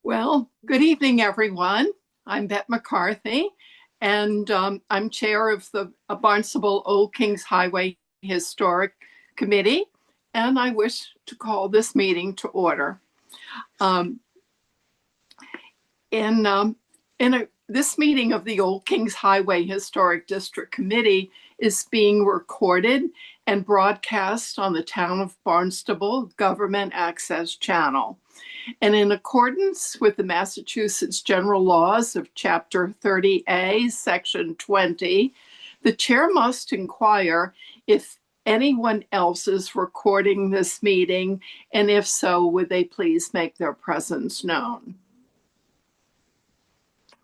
Well, good evening, everyone. I'm Bette McCarthy, and I'm chair of the Barnstable Old Kings Highway Historic Committee, and I wish to call this meeting to order. Um, in this meeting of the Old Kings Highway Historic District Committee is being recorded and broadcast on the Town of Barnstable Government Access Channel. And in accordance with the Massachusetts General Laws of Chapter 30A, Section 20, the chair must inquire if anyone else is recording this meeting, and if so, would they please make their presence known?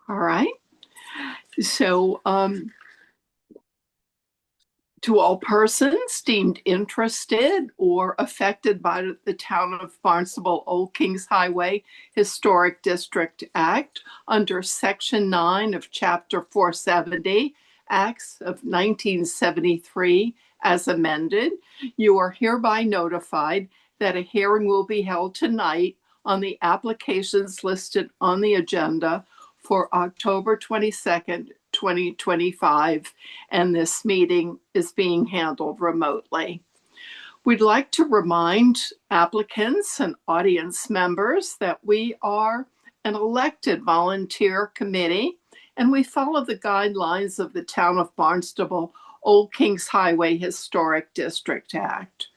All right. So, to all persons deemed interested or affected by the Town of Barnstable Old Kings Highway Historic District Act under Section 9 of Chapter 470, Acts of 1973, as amended, you are hereby notified that a hearing will be held tonight on the applications listed on the agenda for October 22nd, 2025, and this meeting is being handled remotely. We'd like to remind applicants and audience members that we are an elected volunteer committee, and we follow the guidelines of the Town of Barnstable Old Kings Highway Historic District Act.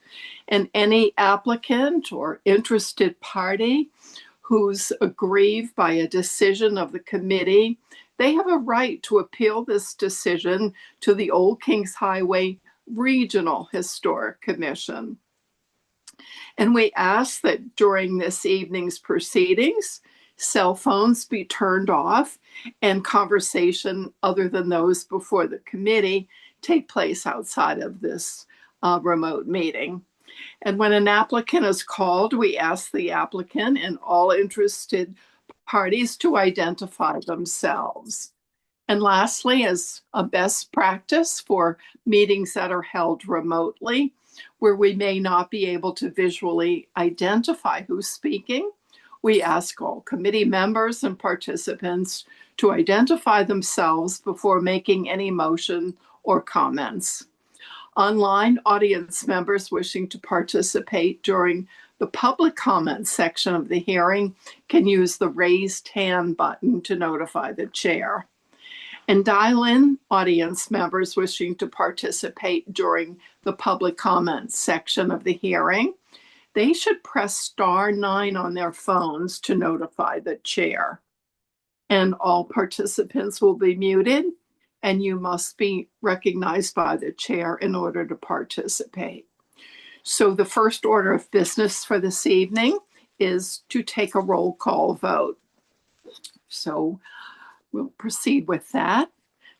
And any applicant or interested party who's aggrieved by a decision of the committee, they have a right to appeal this decision to the Old Kings Highway Regional Historic Commission. And we ask that during this evening's proceedings, cell phones be turned off and conversation other than those before the committee take place outside of this remote meeting. And when an applicant is called, we ask the applicant and all interested parties to identify themselves. And lastly, as a best practice for meetings that are held remotely, where we may not be able to visually identify who's speaking, we ask all committee members and participants to identify themselves before making any motion or comments. Online audience members wishing to participate during the public comment section of the hearing can use the raised hand button to notify the chair. And dial-in audience members wishing to participate during the public comment section of the hearing, they should press *9 on their phones to notify the chair. And all participants will be muted, and you must be recognized by the chair in order to participate. So the first order of business for this evening is to take a roll call vote. So we'll proceed with that.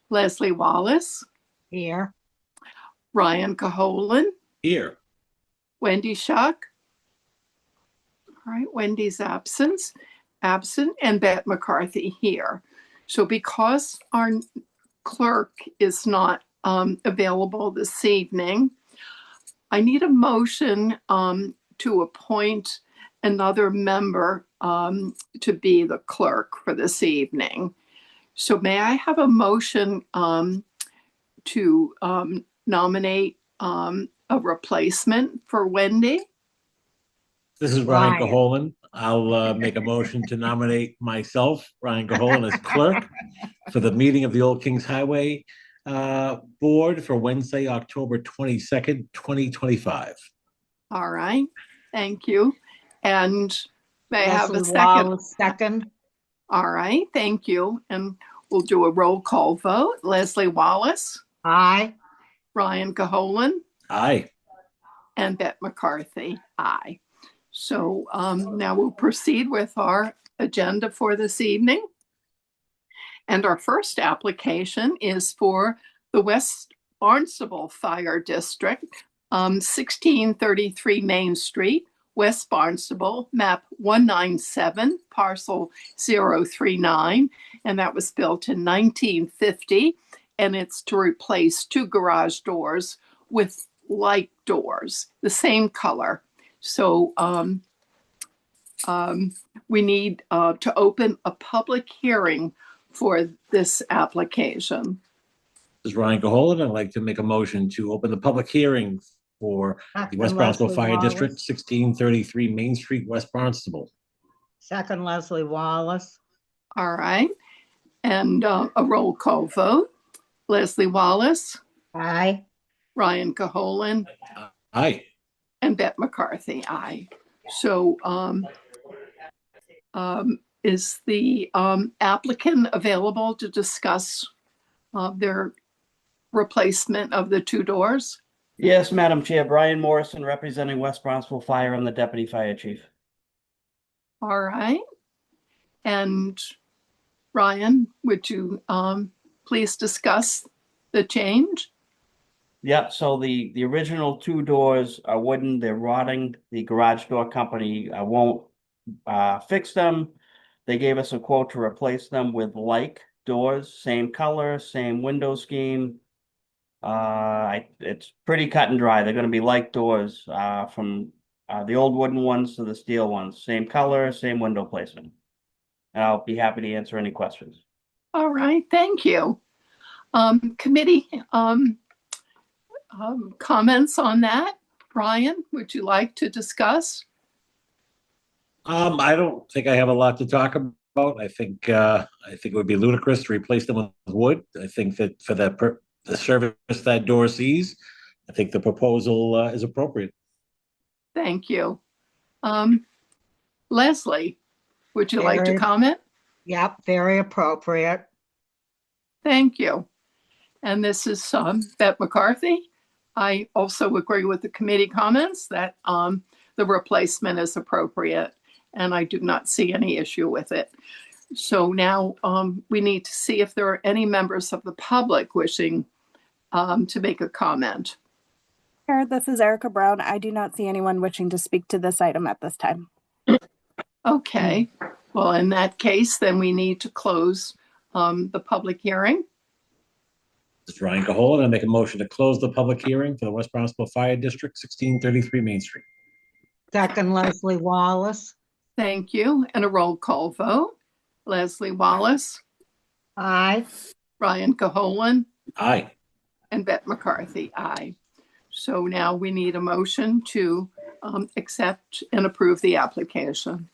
Leslie Wallace. Here. Ryan Caholen. Here. Wendy Schuck. All right, Wendy's absent, and Bette McCarthy here. So because our clerk is not available this evening, I need a motion to appoint another member to be the clerk for this evening. So may I have a motion to nominate a replacement for Wendy? This is Ryan Caholen. I'll make a motion to nominate myself, Ryan Caholen, as clerk for the meeting of the Old Kings Highway Board for Wednesday, October 22nd, 2025. All right. Thank you. And may I have a second? Wallace, second. All right. Thank you. And we'll do a roll call vote. Leslie Wallace. Aye. Ryan Caholen. Aye. And Bette McCarthy. Aye. So now we'll proceed with our agenda for this evening. And our first application is for the West Barnstable Fire District, 1633 Main Street, West Barnstable, map 197, parcel 039. And that was built in 1950. And it's to replace 2 garage doors with light doors, the same color. So we need to open a public hearing for this application. This is Ryan Caholen. I'd like to make a motion to open the public hearing for the West Barnstable Fire District, 1633 Main Street, West Barnstable. Second, Leslie Wallace. All right. And a roll call vote. Leslie Wallace. Aye. Ryan Caholen. Aye. And Bette McCarthy. Aye. So is the applicant available to discuss their replacement of the two doors? Yes, Madam Chair. Brian Morrison, representing West Barnstable Fire. I'm the Deputy Fire Chief. All right. And Ryan, would you please discuss the change? Yeah, so the original two doors are wooden. They're rotting. The garage door company won't fix them. They gave us a quote to replace them with like doors, same color, same window scheme. It's pretty cut and dry. They're going to be like doors from the old wooden ones to the steel ones. Same color, same window placement. And I'll be happy to answer any questions. All right, thank you. Committee comments on that? Brian, would you like to discuss? I don't think I have a lot to talk about. I think it would be ludicrous to replace them with wood. I think that for the service that door sees, I think the proposal is appropriate. Thank you. Leslie, would you like to comment? Yep, very appropriate. Thank you. And this is Bette McCarthy. I also agree with the committee comments that the replacement is appropriate, and I do not see any issue with it. So now we need to see if there are any members of the public wishing to make a comment. This is Erica Brown. I do not see anyone wishing to speak to this item at this time. Okay. Well, in that case, then we need to close the public hearing. This is Ryan Caholen. I make a motion to close the public hearing for the West Barnstable Fire District, 1633 Main Street. Second, Leslie Wallace. Thank you. And a roll call vote. Leslie Wallace. Aye. Ryan Caholen. Aye. And Bette McCarthy. Aye. So now we need a motion to accept and approve the application.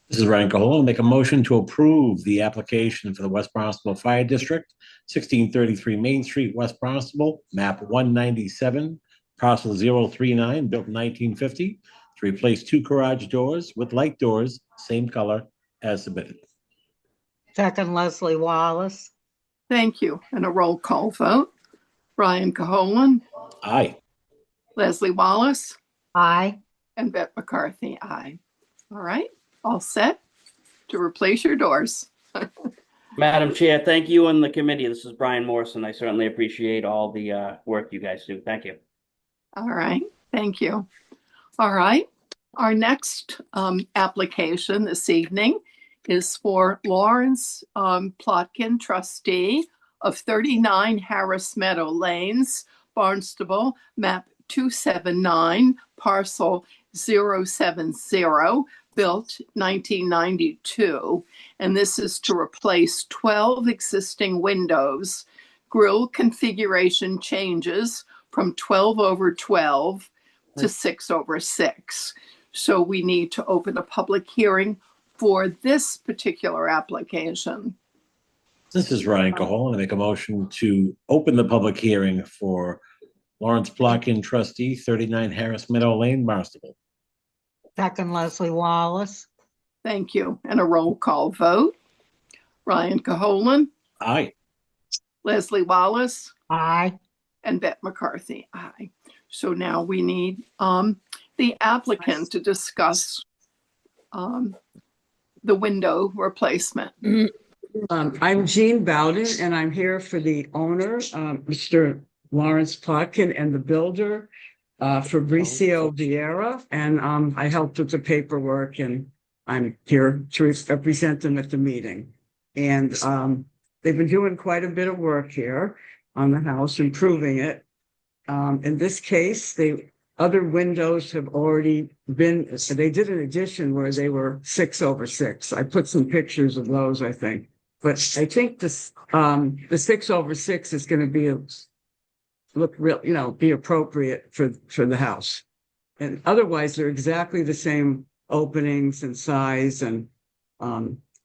This is Ryan Caholen. Make a motion to approve the application for the West Barnstable Fire District, 1633 Main Street, West Barnstable, map 197, parcel 039, built in 1950, to replace two garage doors with light doors, same color as submitted. Second, Leslie Wallace. Thank you. And a roll call vote. Ryan Caholen. Aye. Leslie Wallace. Aye. And Bette McCarthy. Aye. All right. All set to replace your doors. Madam Chair, thank you and the committee. This is Brian Morrison. I certainly appreciate all the work you guys do. Thank you. All right. Thank you. All right. Our next application this evening is for Lawrence Plotkin, trustee of 39 Harris Meadow Lanes, Barnstable, map 279, parcel 070, built 1992. And this is to replace 12 existing windows. Grill configuration changes from 12 over 12 to 6 over 6. So we need to open a public hearing for this particular application. This is Ryan Caholen. I make a motion to open the public hearing for Lawrence Plotkin, trustee, 39 Harris Meadow Lane, Barnstable. Second, Leslie Wallace. Thank you. And a roll call vote. Ryan Caholen. Aye. Leslie Wallace. Aye. And Bette McCarthy. Aye. So now we need the applicant to discuss the window replacement. I'm Jean Bowden, and I'm here for the owner, Mr. Lawrence Plotkin, and the builder, Fabricio Vieira. And I helped with the paperwork, and I'm here to represent them at the meeting. And they've been doing quite a bit of work here on the house, improving it. In this case, they other windows have already been, so they did an addition where they were 6/6. I put some pictures of those, I think. But I think this, the 6/6 is going to look real, be appropriate for the house. And otherwise, they're exactly the same openings and size, and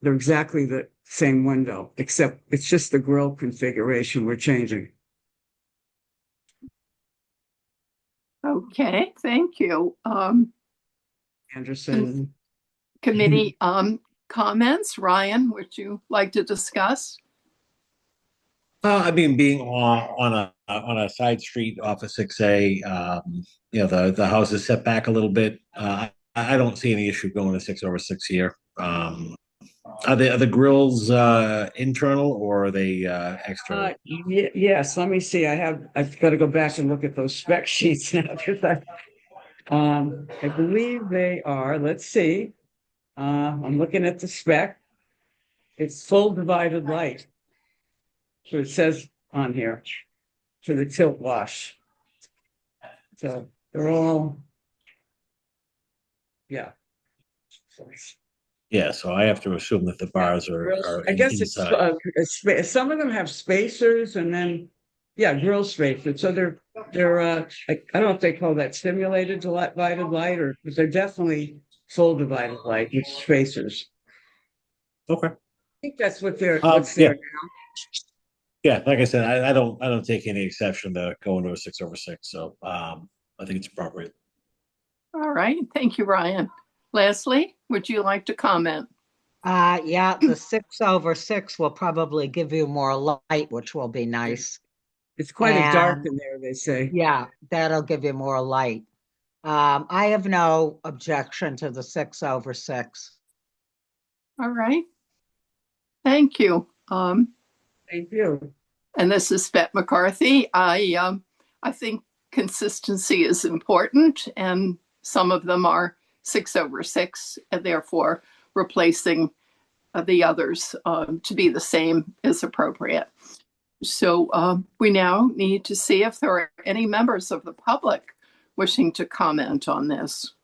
they're exactly the same window, except it's just the grill configuration we're changing. Okay, thank you. Anderson. Committee comments. Ryan, would you like to discuss? I mean, being on a side street off of 6A, the house is set back a little bit. I don't see any issue going to 6/6 here. Are the grills internal or are they external? Yes, let me see. I've got to go back and look at those spec sheets now because I believe they are. Let's see. I'm looking at the spec. It's full divided light. So it says on here for the tilt wash. So they're all, yeah. Yeah, so I have to assume that the bars are I guess inside. some of them have spacers and then, yeah, grill spacers. So they're I don't know if they call that simulated divided light but they're definitely full divided light with spacers. Okay. I think that's what's there Yeah. now. Yeah, like I said, I don't take any exception to going to a 6/6. So I think it's appropriate. All right, thank you, Ryan. Leslie, would you like to comment? Yeah, the 6/6 will probably give you more light, which will be nice. It's quite a dark And in there, they say. yeah, that'll give you more light. I have no objection to the 6/6. All right. Thank you. Thank you. And this is Bette McCarthy. I think consistency is important, and some of them are 6/6, and therefore replacing the others to be the same is appropriate. So we now need to see if there are any members of the public wishing to comment on this.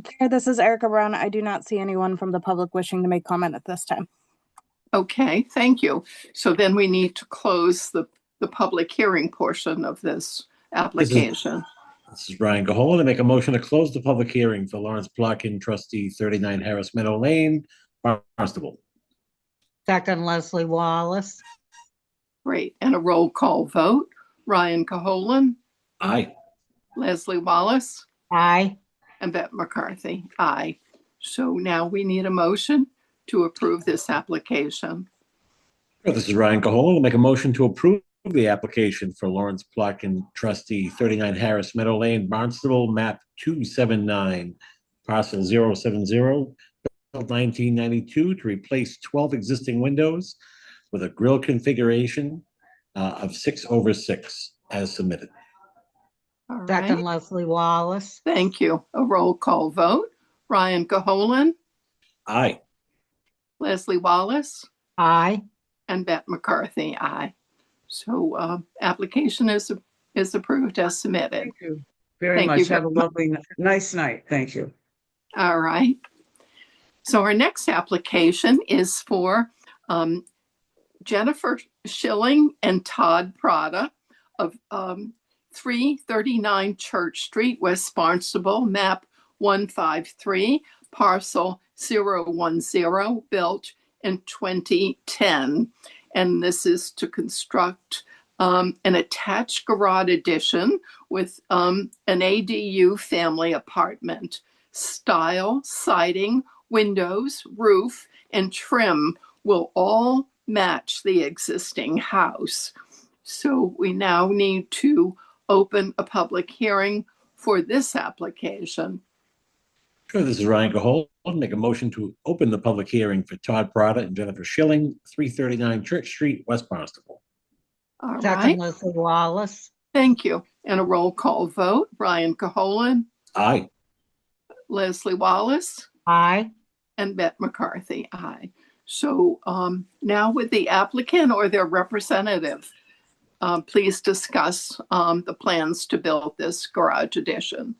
Chair, this is Erica Brown. I do not see anyone from the public wishing to make comment at this time. Okay, thank you. So then we need to close the public hearing portion of this application. This is Brian Caholen. I make a motion to close the public hearing for Lawrence Plotkin, trustee 39 Harris Meadow Lane, Barnstable. Second, Leslie Wallace. Great. And a roll call vote. Ryan Caholen. Aye. Leslie Wallace. Aye. And Bette McCarthy. Aye. So now we need a motion to approve this application. This is Ryan Caholen. I make a motion to approve the application for Lawrence Plotkin, trustee 39 Harris Meadow Lane, Barnstable, map 279, parcel 070, built 1992, to replace 12 existing windows with a grill configuration of 6/6 as submitted. All Second, right. Leslie Wallace. Thank you. A roll call vote. Ryan Caholen. Aye. Leslie Wallace. Aye. And Bette McCarthy. Aye. So application is approved as submitted. Thank you very Thank much. you Have a lovely, nice night. Thank you. All right. So our next application is for Jennifer Schilling and Todd Prada of 339 Church Street, West Barnstable, map 153, parcel 010, built in 2010. And this is to construct an attached garage addition with an ADU family apartment. Style, siding, windows, roof, and trim will all match the existing house. So we now need to open a public hearing for this application. Sure, this is Ryan Caholen. Make a motion to open the public hearing for Todd Prada and Jennifer Schilling, 339 Church Street, West Barnstable. All Second, right. Leslie Wallace. Thank you. And a roll call vote. Brian Caholen. Aye. Leslie Wallace. Aye. And Bette McCarthy. Aye. So now with the applicant or their representative. please discuss the plans to build this garage addition.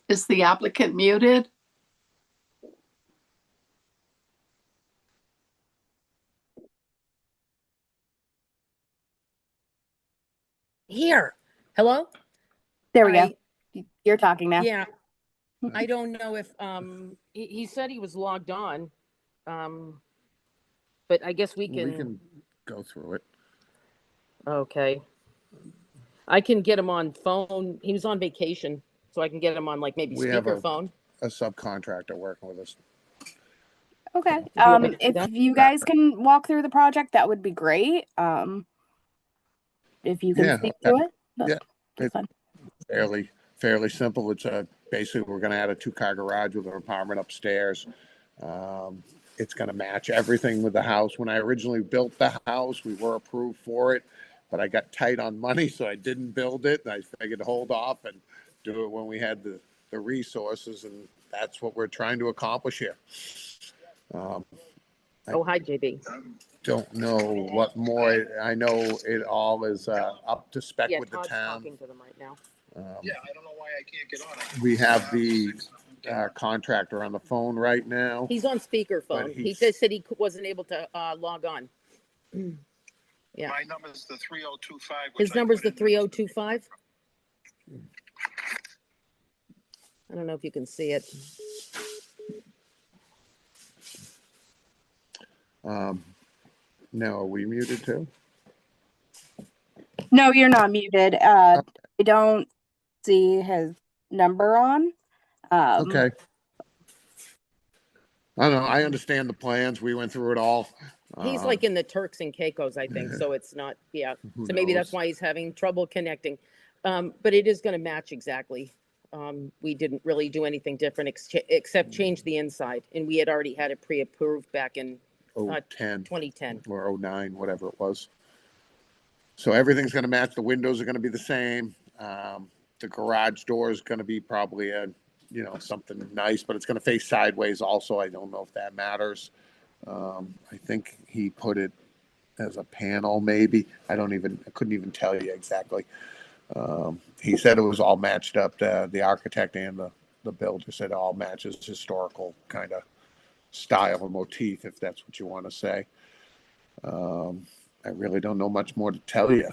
Is the applicant muted? Here. Hello? There we I- go. You're talking now. Yeah. I don't know if he said he was logged on. But I guess we can go through it. Okay. I can get him on phone. He was on vacation, so I can get him on like maybe We have speakerphone. a subcontractor working with us. Okay. you want me to do If that? you guys can walk through the project, that would be great. If you can Yeah, speak okay. to it, Yeah. that's fine. Fairly simple. It's basically we're going to add a 2-car garage with an apartment upstairs. It's going to match everything with the house. When I originally built the house, we were approved for it, but I got tight on money, so I didn't build it. And I figured to hold off and do it when we had the resources, and that's what we're trying to accomplish here. Oh, hi, JB. Don't know what more. I know it all is up to spec Yeah, with Todd's the town. talking to them right now. Yeah, I don't know why I can't get on it. We have the contractor on the phone right now. He's on speakerphone. He just said he wasn't able to log on. Yeah. My number is the 3025. His number's the 3025. I don't know if you can see it. No, are we muted too? No, you're not muted. I don't see his number on. Okay. I don't know. I understand the plans. We went through it all. He's like in the Turks and Caicos, I think. So it's not, yeah. So maybe that's why he's having trouble connecting. But it is going to match exactly. We didn't really do anything different except change the inside. And we had already had it pre-approved back in 2010 or 09, whatever it was. So everything's going to match. The windows are going to be the same. The garage door is going to be probably something nice, but it's going to face sideways also. I don't know if that matters. I think he put it as a panel, maybe. I couldn't even tell you exactly. He said it was all matched up. The architect and the builder said it all matches historical kind of style or motif, if that's what you want to say. I really don't know much more to tell you.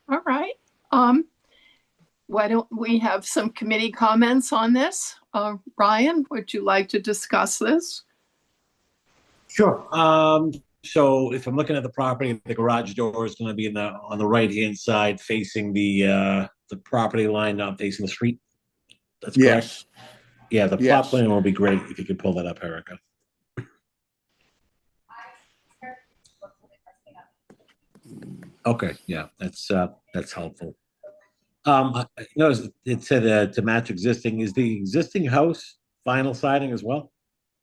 All right. Why don't we have some committee comments on this? Ryan, would you like to discuss this? Sure. So if I'm looking at the property, the garage door is going to be on the right-hand side, facing the property line, not facing the street. That's correct. Yes. Yeah, the plot plan will be great if you could pull that up, Erica. Okay, yeah, that's helpful. I noticed it said to match existing. Is the existing house vinyl siding as well?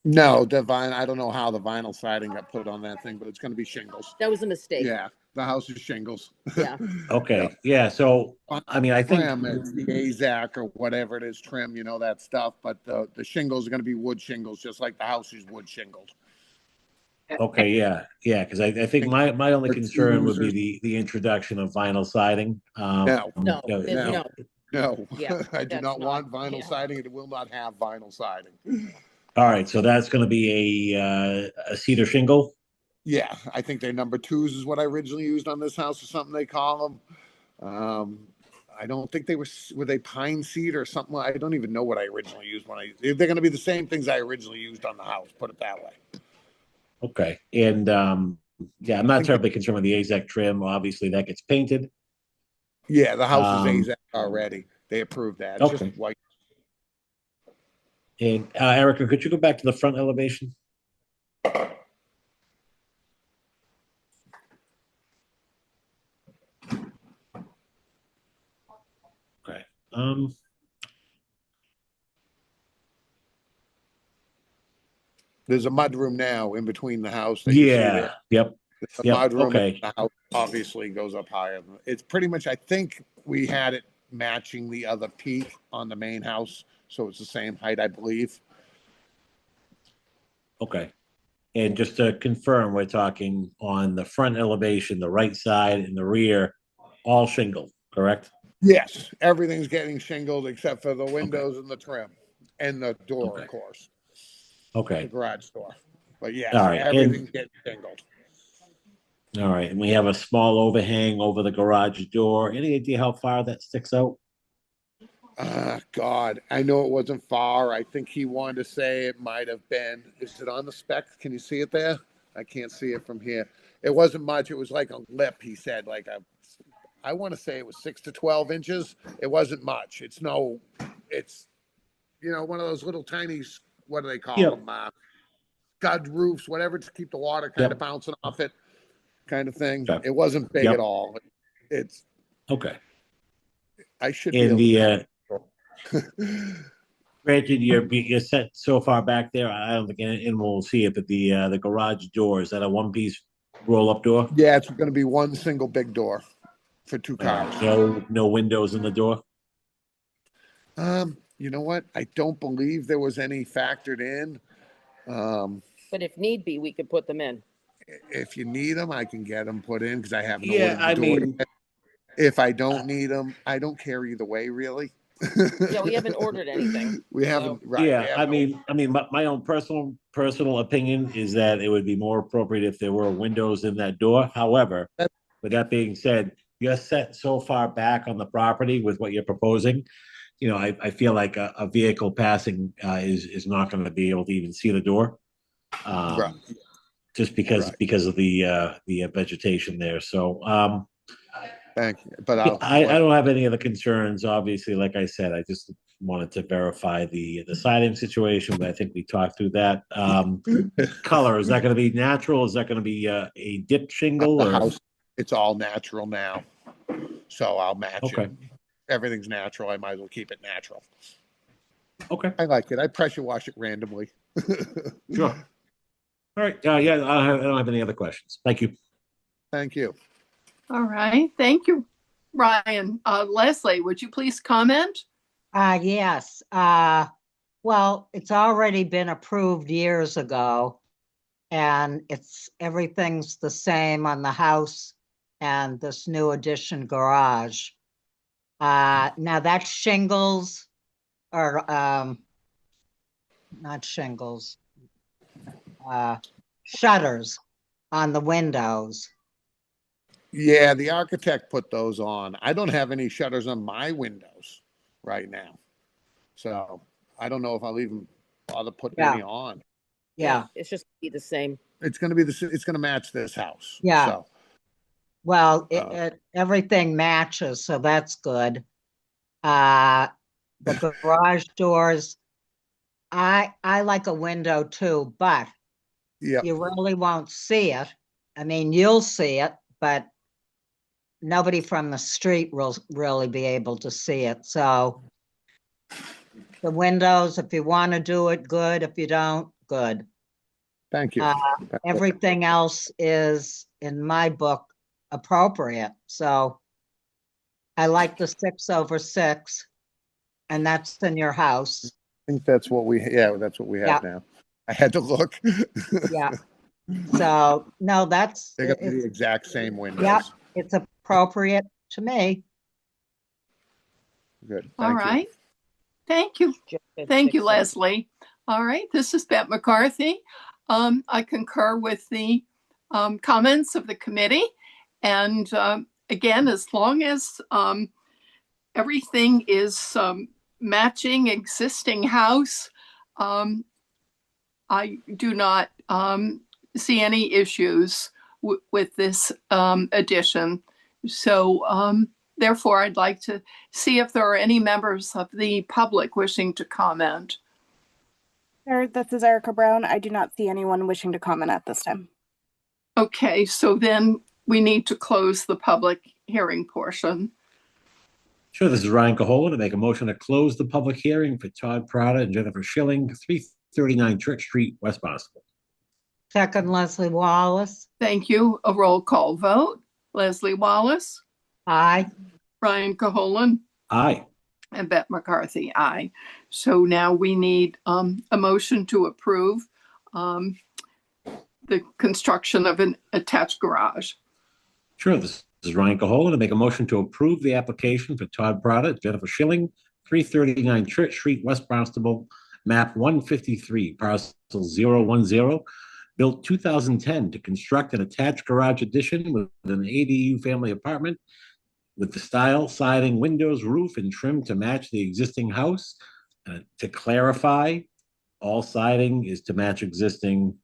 No, I don't know how the vinyl siding got put on that thing, but it's going to be shingles. That was a mistake. Yeah, the house is shingles. Yeah. Okay. Yeah. So I mean, I think it's the AZAC or whatever it is, trim, that stuff. But the shingles are going to be wood shingles, just like the house is wood shingles. Okay. Yeah. Because I think my only concern would be the introduction of vinyl siding. No. Yeah, I do not want vinyl siding. It will not have vinyl siding. All right. So that's going to be a cedar shingle. Yeah, I think they're number 2s is what I originally used on this house or something they call them. I don't think were they pine cedar or something. I don't even know what I originally used they're going to be the same things I originally used on the house. Put it that way. Okay, and yeah, I'm not terribly concerned with the AZAC trim. Obviously, that gets painted. Yeah, the house is AZAC already. They approved that. It's Okay. just white. And Erica, could you go back to the front elevation? Okay. There's a mud room now in between the house. Yeah. Yep. The Yep, mudroom in okay. the house obviously goes up higher. It's pretty much, I think we had it matching the other peak on the main house, so it's the same height, I believe. Okay. And just to confirm, we're talking on the front elevation, the right side and the rear, all shingled, correct? Yes, everything's getting shingled except for the Okay. windows and the trim and the door, Okay. of course, the Okay. garage door. But yes, All right. everything's getting shingled. All right. And we have a small overhang over the garage door. Any idea how far that sticks out? God, I know it wasn't far. I think he wanted to say it might have been. Is it on the spec? Can you see it there? I can't see it from here. It wasn't much. It was like a lip. He said, like a. I want to say it was 6 to 12 inches. It wasn't much. It's no. It's, one of those little tiny. What do they call Yep. them? Scud roofs, whatever, to keep the water kind of Yep. bouncing off it, kind of thing. Okay. It wasn't big Yep. at all. It's. Okay. I should be And able the to. granted, you're set so far back there. I don't think anyone will see it, but the garage door, is that a one piece roll up door? Yeah, it's going to be one single big door for 2 cars. No windows in the door. You know what? I don't believe there was any factored in. But if need be, we could put them in. If you need them, I can get them put in because I haven't Yeah, ordered the I door mean, yet. If I don't need them, I don't care either way, really. Yeah, we haven't ordered anything. We haven't, right? we yeah, haven't my own personal opinion is that it would be more appropriate if there were windows in that door. However, with that being said, you're set so far back on the property with what you're proposing. I feel like a vehicle passing is not going to be able to even see the door, Right. just because Right. because of the vegetation there. So Thank you. But I don't have any other concerns. Obviously, like I said, I just wanted to verify the siding situation, but I think we talked through that. Color, is that going to be natural? Is that going to be a dip shingle the or? house, it's all natural now, so I'll match Okay. it. Everything's natural. I might as well keep it natural. Okay. I like it. I pressure wash it randomly. Sure. All right. Yeah, I don't have any other questions. Thank you. Thank you. All right. Thank you, Ryan. Leslie, would you please comment? Yes. Well, it's already been approved years ago, and everything's the same on the house and this new addition garage. Now that's shingles or not shingles, shutters on the windows. Yeah, the architect put those on. I don't have any shutters on my windows right now, so I don't know if I'll even bother putting any on. Yeah. It's just be the same. It's going to be it's going to match this house. Yeah. So, Well, everything matches, so that's good. The garage doors, I like a window too, but yeah, you really won't see it. I mean, you'll see it, but nobody from the street will really be able to see it. So the windows, if you want to do it, good. If you don't, good. thank you. Everything else is, in my book, appropriate. So I like the 6/6, and that's in your house. I think that's what that's what we have now. I had to look. Yeah. So no, They're going to be the exact same windows. Yeah, it's appropriate to me. Good. All right. Thank you. Thank you, Leslie. All right. This is Bette McCarthy. I concur with the comments of the committee. And again, as long as everything is matching existing house, I do not see any issues with this addition. So therefore, I'd like to see if there are any members of the public wishing to comment. Sir, this is Erica Brown. I do not see anyone wishing to comment at this time. Okay, so then we need to close the public hearing portion. Sure, this is Ryan Cahola to make a motion to close the public hearing for Todd Prada and Jennifer Schilling, 339 Church Street, West Barnstable. Second, Leslie Wallace. Thank you. A roll call vote. Leslie Wallace, Aye. Brian Caholen, Aye. and Beth McCarthy, aye. So now we need a motion to approve the construction of an attached garage. Sure. This is Ryan Caholen to make a motion to approve the application for Todd Prada, Jennifer Schilling, 339 Church Street, West Barnstable, map 153, parcel 010, built 2010 to construct an attached garage addition with an ADU family apartment with the style, siding, windows, roof, and trim to match the existing house. To clarify, all siding is to match existing,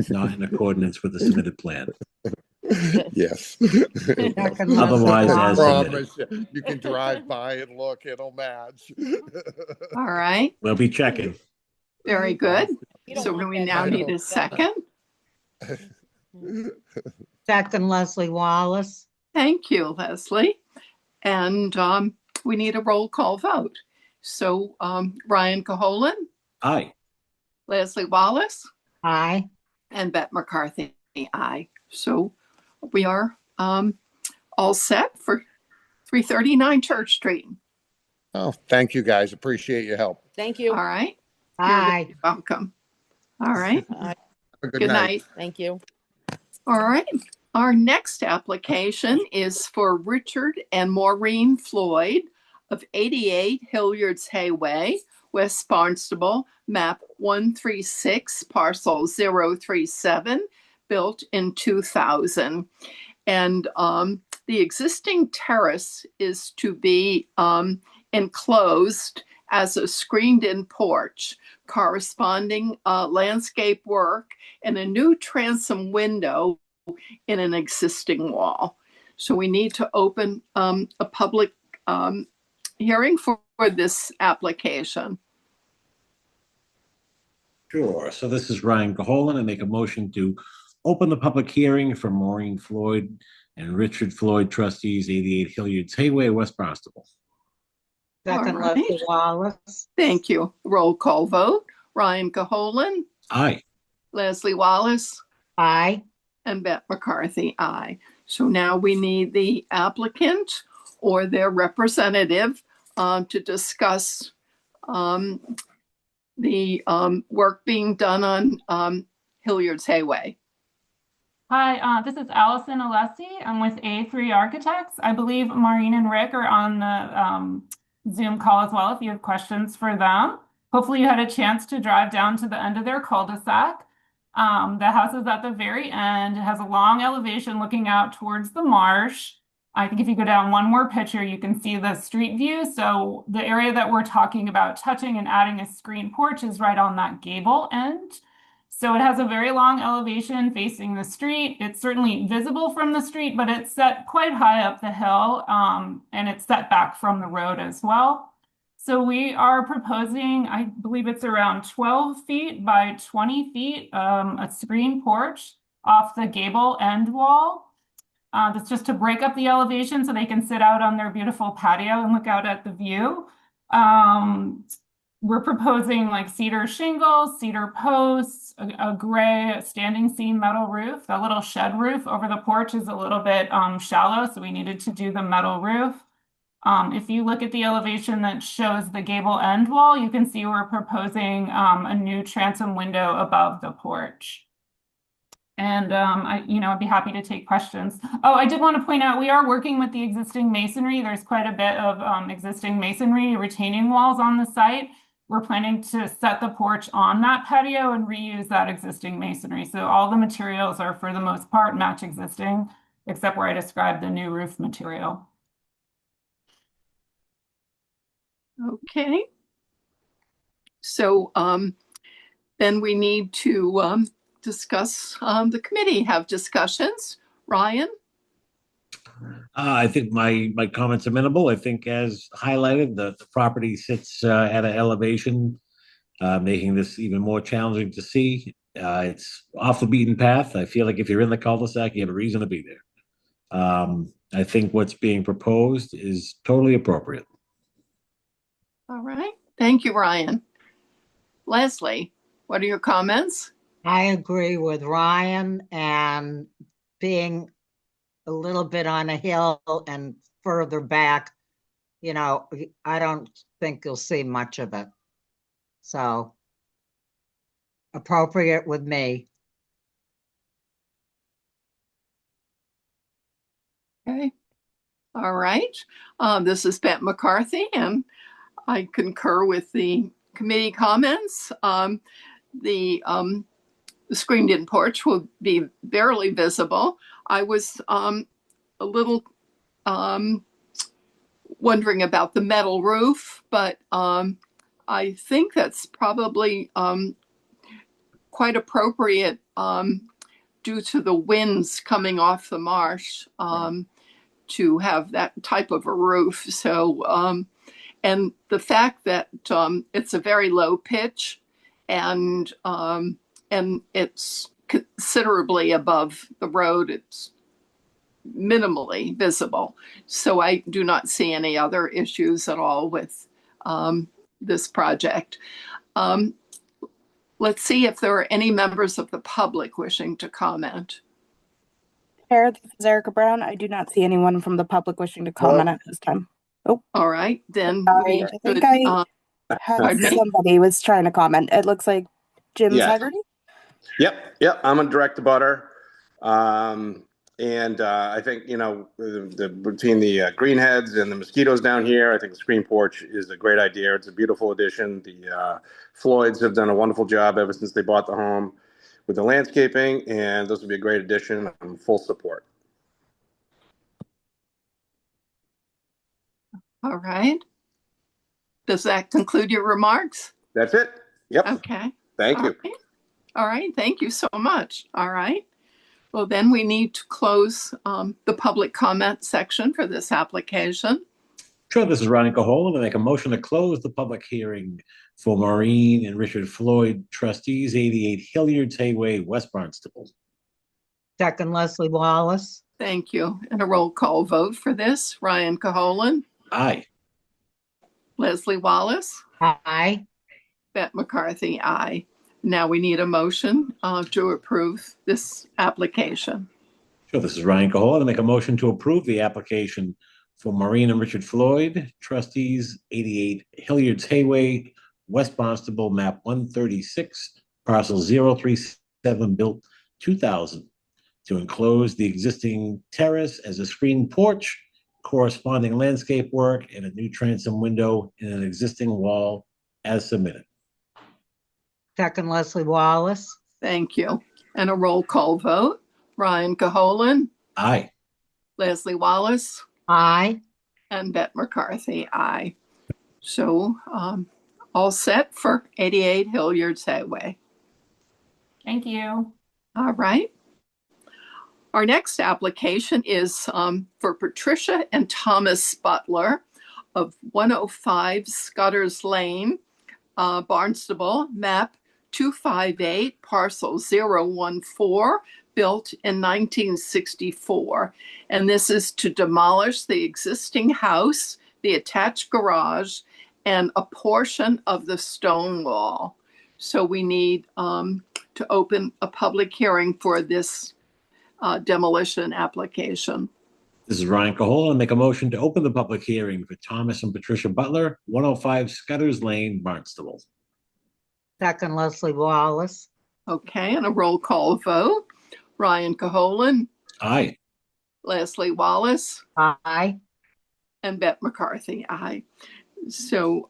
not in accordance with the submitted plan. Yes. Second, Otherwise, Leslie as Wallace. submitted. You can drive by and look, it'll match. All right, We'll be checking. very good. You don't So want we that now to need go a second. Second, Leslie Wallace. Thank you, Leslie. And we need a roll call vote. So Brian Caholen, Aye. Leslie Wallace, Aye. and Beth McCarthy, aye. So we are all set for 339 Church Street. Oh, thank you guys. Appreciate your help. Thank All you. right. Aye. You're welcome. All right. Aye. Have a Good night. Thank you. All right. Our next application is for Richard and Maureen Floyd of 88 Hilliard's Highway, West Barnstable, map 136, parcel 037, built in 2000. And the existing terrace is to be enclosed as a screened-in porch, corresponding landscape work, and a new transom window in an existing wall. So we need to open a public hearing for this application. Sure. So this is Ryan Caholen. I make a motion to open the public hearing for Maureen Floyd and Richard Floyd, trustees, 88 Hilliard's Highway, West Barnstable. Second, All right. Leslie Wallace. Thank you. Roll call vote. Ryan Caholen, Aye. Leslie Wallace, Aye. and Beth McCarthy, aye. So now we need the applicant or their representative to discuss the work being done on Hilliard's Highway. Hi, this is Allison Alessi. I'm with A3 Architects. I believe Maureen and Rick are on the Zoom call as well if you have questions for them. Hopefully you had a chance to drive down to the end of their cul-de-sac. The house is at the very end. It has a long elevation looking out towards the marsh. I think if you go down one more picture, you can see the street view. So the area that we're talking about touching and adding a screen porch is right on that gable end. So it has a very long elevation facing the street. It's certainly visible from the street, but it's set quite high up the hill, and it's set back from the road as well. So we are proposing, I believe it's around 12 feet by 20 feet, a screen porch off the gable end wall. That's just to break up the elevation so they can sit out on their beautiful patio and look out at the view. We're proposing like cedar shingles, cedar posts, a gray standing seam metal roof. The little shed roof over the porch is a little bit shallow, so we needed to do the metal roof. If you look at the elevation that shows the gable end wall, you can see we're proposing a new transom window above the porch. And I'd be happy to take questions. Oh, I did want to point out, we are working with the existing masonry. There's quite a bit of existing masonry retaining walls on the site. We're planning to set the porch on that patio and reuse that existing masonry. So all the materials are, for the most part, match existing, except where I described the new roof material. Okay. So then we need to discuss, the committee have discussions. Ryan? I think my comments are minimal. I think as highlighted, the property sits at an elevation, making this even more challenging to see. It's off the beaten path. I feel like if you're in the cul-de-sac, you have a reason to be there. I think what's being proposed is totally appropriate. All right. Thank you, Ryan. Leslie, what are your comments? I agree with Ryan, and being a little bit on a hill and further back, I don't think you'll see much of it. So appropriate with me. Okay. All right. This is Bette McCarthy, and I concur with the committee comments. The screened-in porch will be barely visible. I was a little wondering about the metal roof, but I think that's probably quite appropriate due to the winds coming off the marsh to have that type of a roof. So, and the fact that it's a very low pitch and it's considerably above the road, it's minimally visible. So I do not see any other issues at all with this project. Let's see if there are any members of the public wishing to comment. Chair, this is Erica Brown. I do not see anyone from the public wishing to comment at this time. Oh, all right, then sorry. I think I had somebody was trying to comment. It looks like Jim Haggerty. Yep. I'm a direct abutter. And I think, between the greenheads and the mosquitoes down here, I think the screen porch is a great idea. It's a beautiful addition. The Floyds have done a wonderful job ever since they bought the home with the landscaping, and this would be a great addition. I'm full support. All right. Does that conclude your remarks? That's it. Yep. Okay. Thank you. Right. All right. Thank you so much. All right. Well, then we need to close the public comment section for this application. Sure, this is Ryan Cahola. I make a motion to close the public hearing for Maureen and Richard Floyd, trustees, 88 Hilliard's Hayway, West Barnstable. Second, Leslie Wallace. Thank you. And a roll call vote for this. Ryan Cahola. Aye. Leslie Wallace. Aye. Bette McCarthy, aye. Now we need a motion to approve this application. Sure, this is Ryan Cahola. I make a motion to approve the application for Maureen and Richard Floyd, trustees, 88 Hilliard's Hayway, West Barnstable, map 136, parcel 037, built 2000, to enclose the existing terrace as a screen porch, corresponding landscape work, and a new transom window in an existing wall as submitted. Second, Leslie Wallace. Thank you. And a roll call vote. Ryan Cahola. Aye. Leslie Wallace. Aye. And Bette McCarthy, aye. So all set for 88 Hilliard's Hayway. Thank you. All right. Our next application is for Patricia and Thomas Butler of 105 Scudder's Lane, Barnstable, map 258, parcel 014, built in 1964. And this is to demolish the existing house, the attached garage, and a portion of the stone wall. So we need to open a public hearing for this demolition application. This is Ryan Cahola. I make a motion to open the public hearing for Thomas and Patricia Butler, 105 Scudder's Lane, Barnstable. Second, Leslie Wallace. Okay, and a roll call vote. Ryan Cahola. Aye. Leslie Wallace. Aye. And Bette McCarthy, aye. So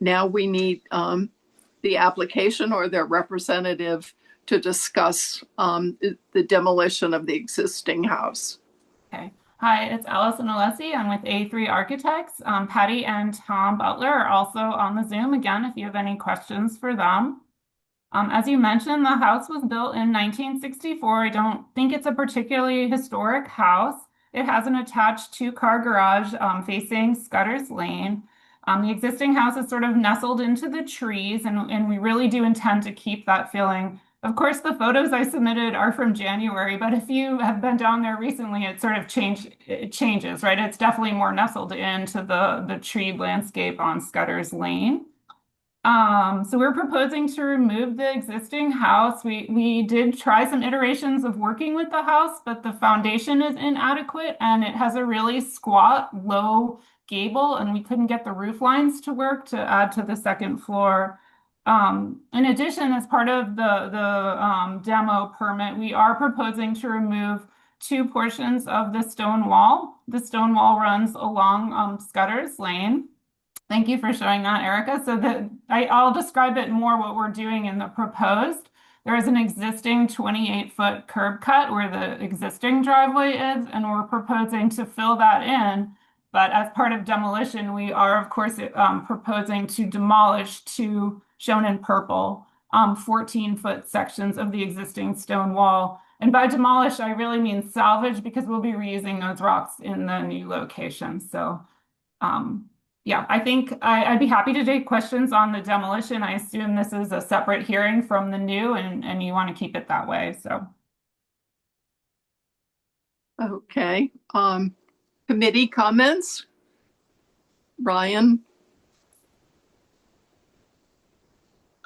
now we need the application or their representative to discuss the demolition of the existing house. Okay. Hi, it's Allison Alessi. I'm with A3 Architects. Patty and Tom Butler are also on the Zoom again if you have any questions for them. As you mentioned, the house was built in 1964. I don't think it's a particularly historic house. It has an attached two-car garage facing Scudder's Lane. The existing house is sort of nestled into the trees, and we really do intend to keep that feeling. Of course, the photos I submitted are from January, but if you have been down there recently, it sort of changes, right? It's definitely more nestled into the tree landscape on Scudder's Lane. So we're proposing to remove the existing house. We did try some iterations of working with the house, but the foundation is inadequate and it has a really squat, low gable, and we couldn't get the roof lines to work to add to the second floor. In addition, as part of the demo permit, we are proposing to remove two portions of the stone wall. The stone wall runs along Scudder's Lane. Thank you for showing that, Erica. So I'll describe it more what we're doing in the proposed. There is an existing 28-foot curb cut where the existing driveway is, and we're proposing to fill that in. But as part of demolition, we are, of course, proposing to demolish two, shown in purple, 14-foot sections of the existing stone wall. And by demolish, I really mean salvage because we'll be reusing those rocks in the new location. So, yeah, I think I'd be happy to take questions on the demolition. I assume this is a separate hearing from the new and you want to keep it that way, so. Okay, committee comments? Ryan?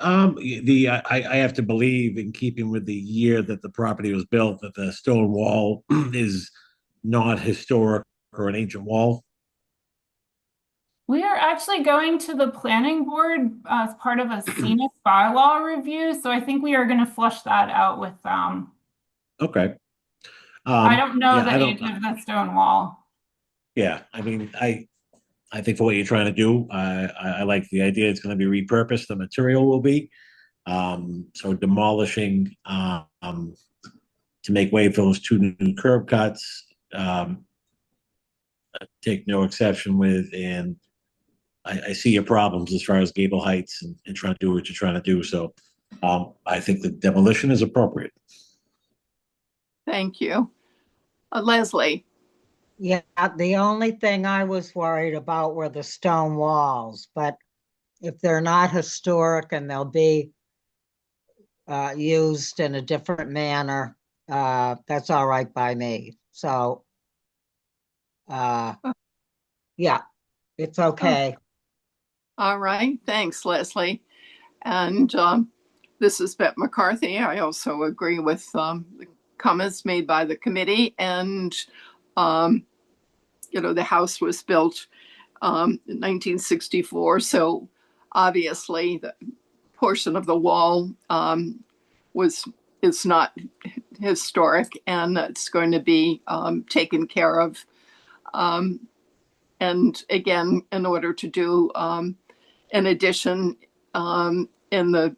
I have to believe, in keeping with the year that the property was built, that the stone wall is not historic or an ancient wall. We are actually going to the planning board as part of a scenic bylaw review, so I think we are going to flush that out with them. Okay. I don't know yeah, the age of the stone wall. Yeah, I mean, I think for what you're trying to do, I like the idea. It's going to be repurposed. The material will be so demolishing to make way for those two new curb cuts. Take no exception with, and I see your problems as far as gable heights and trying to do what you're trying to do. So I think the demolition is appropriate. Thank you. Leslie? Yeah, the only thing I was worried about were the stone walls, but if they're not historic and they'll be used in a different manner, that's all right by me. So, yeah, it's okay. All right, thanks, Leslie. And this is Bette McCarthy. I also agree with the comments made by the committee. And, you know, the house was built in 1964. So obviously the portion of the wall is not historic, and it's going to be taken care of. And again, in order to do an addition in the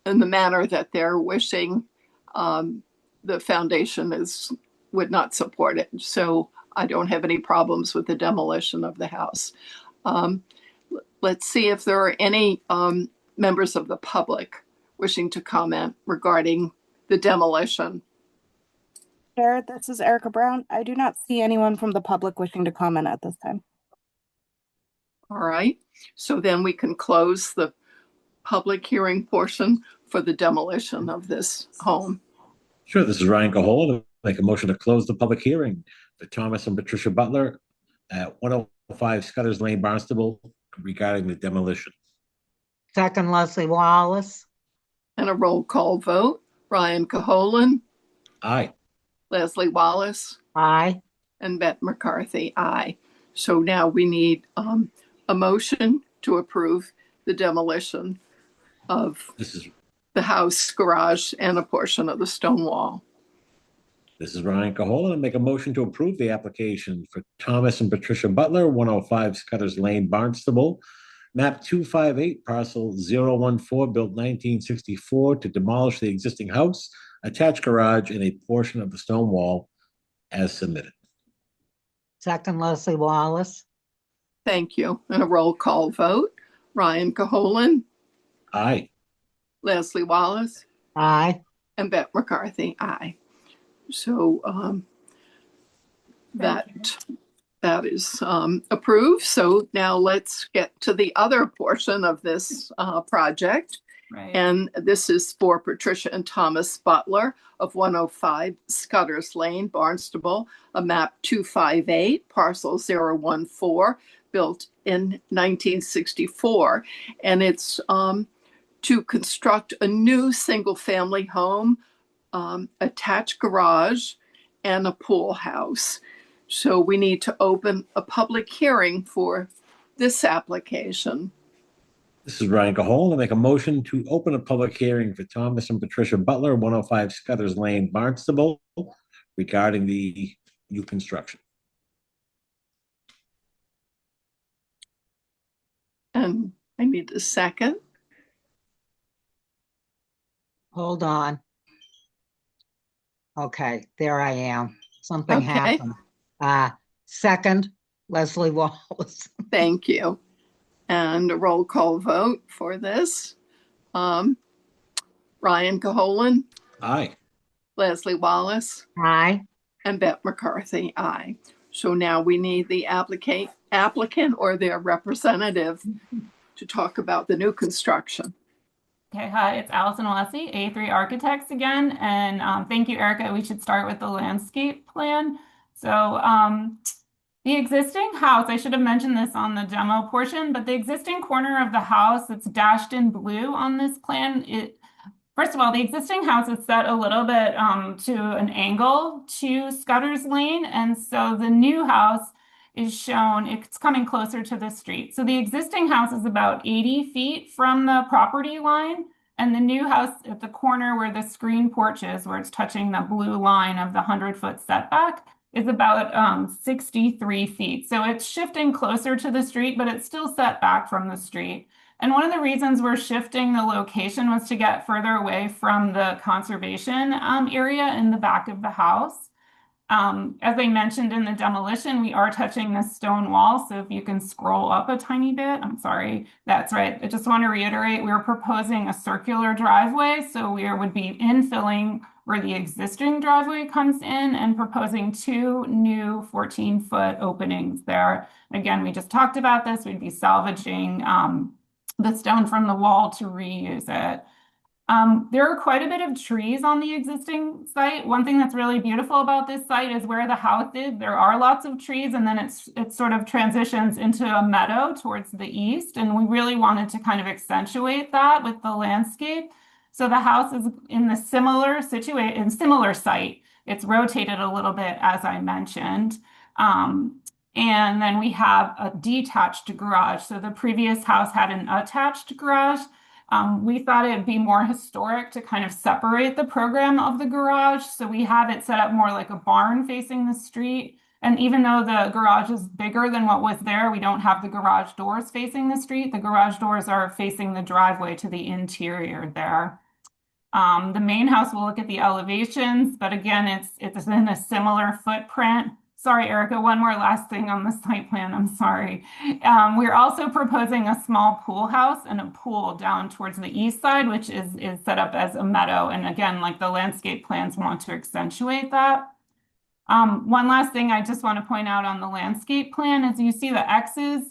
manner that they're wishing, the foundation would not support it. So I don't have any problems with the demolition of the house. Let's see if there are any members of the public wishing to comment regarding the demolition. Chair, this is Erica Brown. I do not see anyone from the public wishing to comment at this time. All right, so then we can close the public hearing portion for the demolition of this home. Sure, this is Ryan Cahola. Make a motion to close the public hearing for Thomas and Patricia Butler at 105 Scudder's Lane, Barnstable, regarding the demolition. Second, Leslie Wallace. And a roll call vote. Ryan Cahola. Aye. Leslie Wallace. Aye. And Bette McCarthy. Aye. So now we need a motion to approve the demolition of the house, garage, and a portion of the stone wall. This is Ryan Cahola. Make a motion to approve the application for Thomas and Patricia Butler, 105 Scudder's Lane, Barnstable, map 258, parcel 014, built 1964, to demolish the existing house, attached garage, and a portion of the stone wall as submitted. Second, Leslie Wallace. Thank you. And a roll call vote. Ryan Cahola. Aye. Leslie Wallace. Aye. And Bette McCarthy. Aye. So that is approved. So now let's get to the other portion of this project. Right. And this is for Patricia and Thomas Butler of 105 Scudder's Lane, Barnstable, a map 258, parcel 014, built in 1964. And it's to construct a new single-family home, attached garage, and a pool house. So we need to open a public hearing for this application. This is Ryan Caholen. I make a motion to open a public hearing for Thomas and Patricia Butler, 105 Scudder's Lane, Barnstable, regarding the new construction. And I need a second. Hold on. Okay, there I am. Something Okay. happened. Second, Leslie Wallace. Thank you. And a roll call vote for this. Ryan Caholen, Aye. Leslie Wallace, Aye. and Beth McCarthy, aye. So now we need the applicant or their representative to talk about the new construction. Okay, hi, it's Allison Alessi, A3 Architects again, and thank you, Erica. We should start with the landscape plan. So the existing house, I should have mentioned this on the demo portion, but the existing corner of the house that's dashed in blue on this plan, first of all, the existing house is set a little bit to an angle to Scudder's Lane, and so the new house is shown, it's coming closer to the street. So the existing house is about 80 feet from the property line, and the new house at the corner where the screen porch is, where it's touching the blue line of the 100-foot setback, is about 63 feet. So it's shifting closer to the street, but it's still set back from the street. And one of the reasons we're shifting the location was to get further away from the conservation area in the back of the house. As I mentioned in the demolition, we are touching the stone wall. So if you can scroll up a tiny bit, I'm sorry, that's right. I just want to reiterate, we're proposing a circular driveway. So we would be infilling where the existing driveway comes in and proposing 2 new 14-foot openings there. Again, we just talked about this. We'd be salvaging the stone from the wall to reuse it. There are quite a bit of trees on the existing site. One thing that's really beautiful about this site is where the house is. There are lots of trees, and then it sort of transitions into a meadow towards the east. And we really wanted to kind of accentuate that with the landscape. So the house is in the similar site. It's rotated a little bit, as I mentioned. And then we have a detached garage. So the previous house had an attached garage. We thought it'd be more historic to kind of separate the program of the garage. So we have it set up more like a barn facing the street. And even though the garage is bigger than what was there, we don't have the garage doors facing the street. The garage doors are facing the driveway to the interior there. The main house, we'll look at the elevations, but again, it's in a similar footprint. Sorry, Erica, one more last thing on the site plan. I'm sorry. We're also proposing a small pool house and a pool down towards the east side, which is set up as a meadow. And again, like the landscape plans want to accentuate that. One last thing I just want to point out on the landscape plan is you see the X's,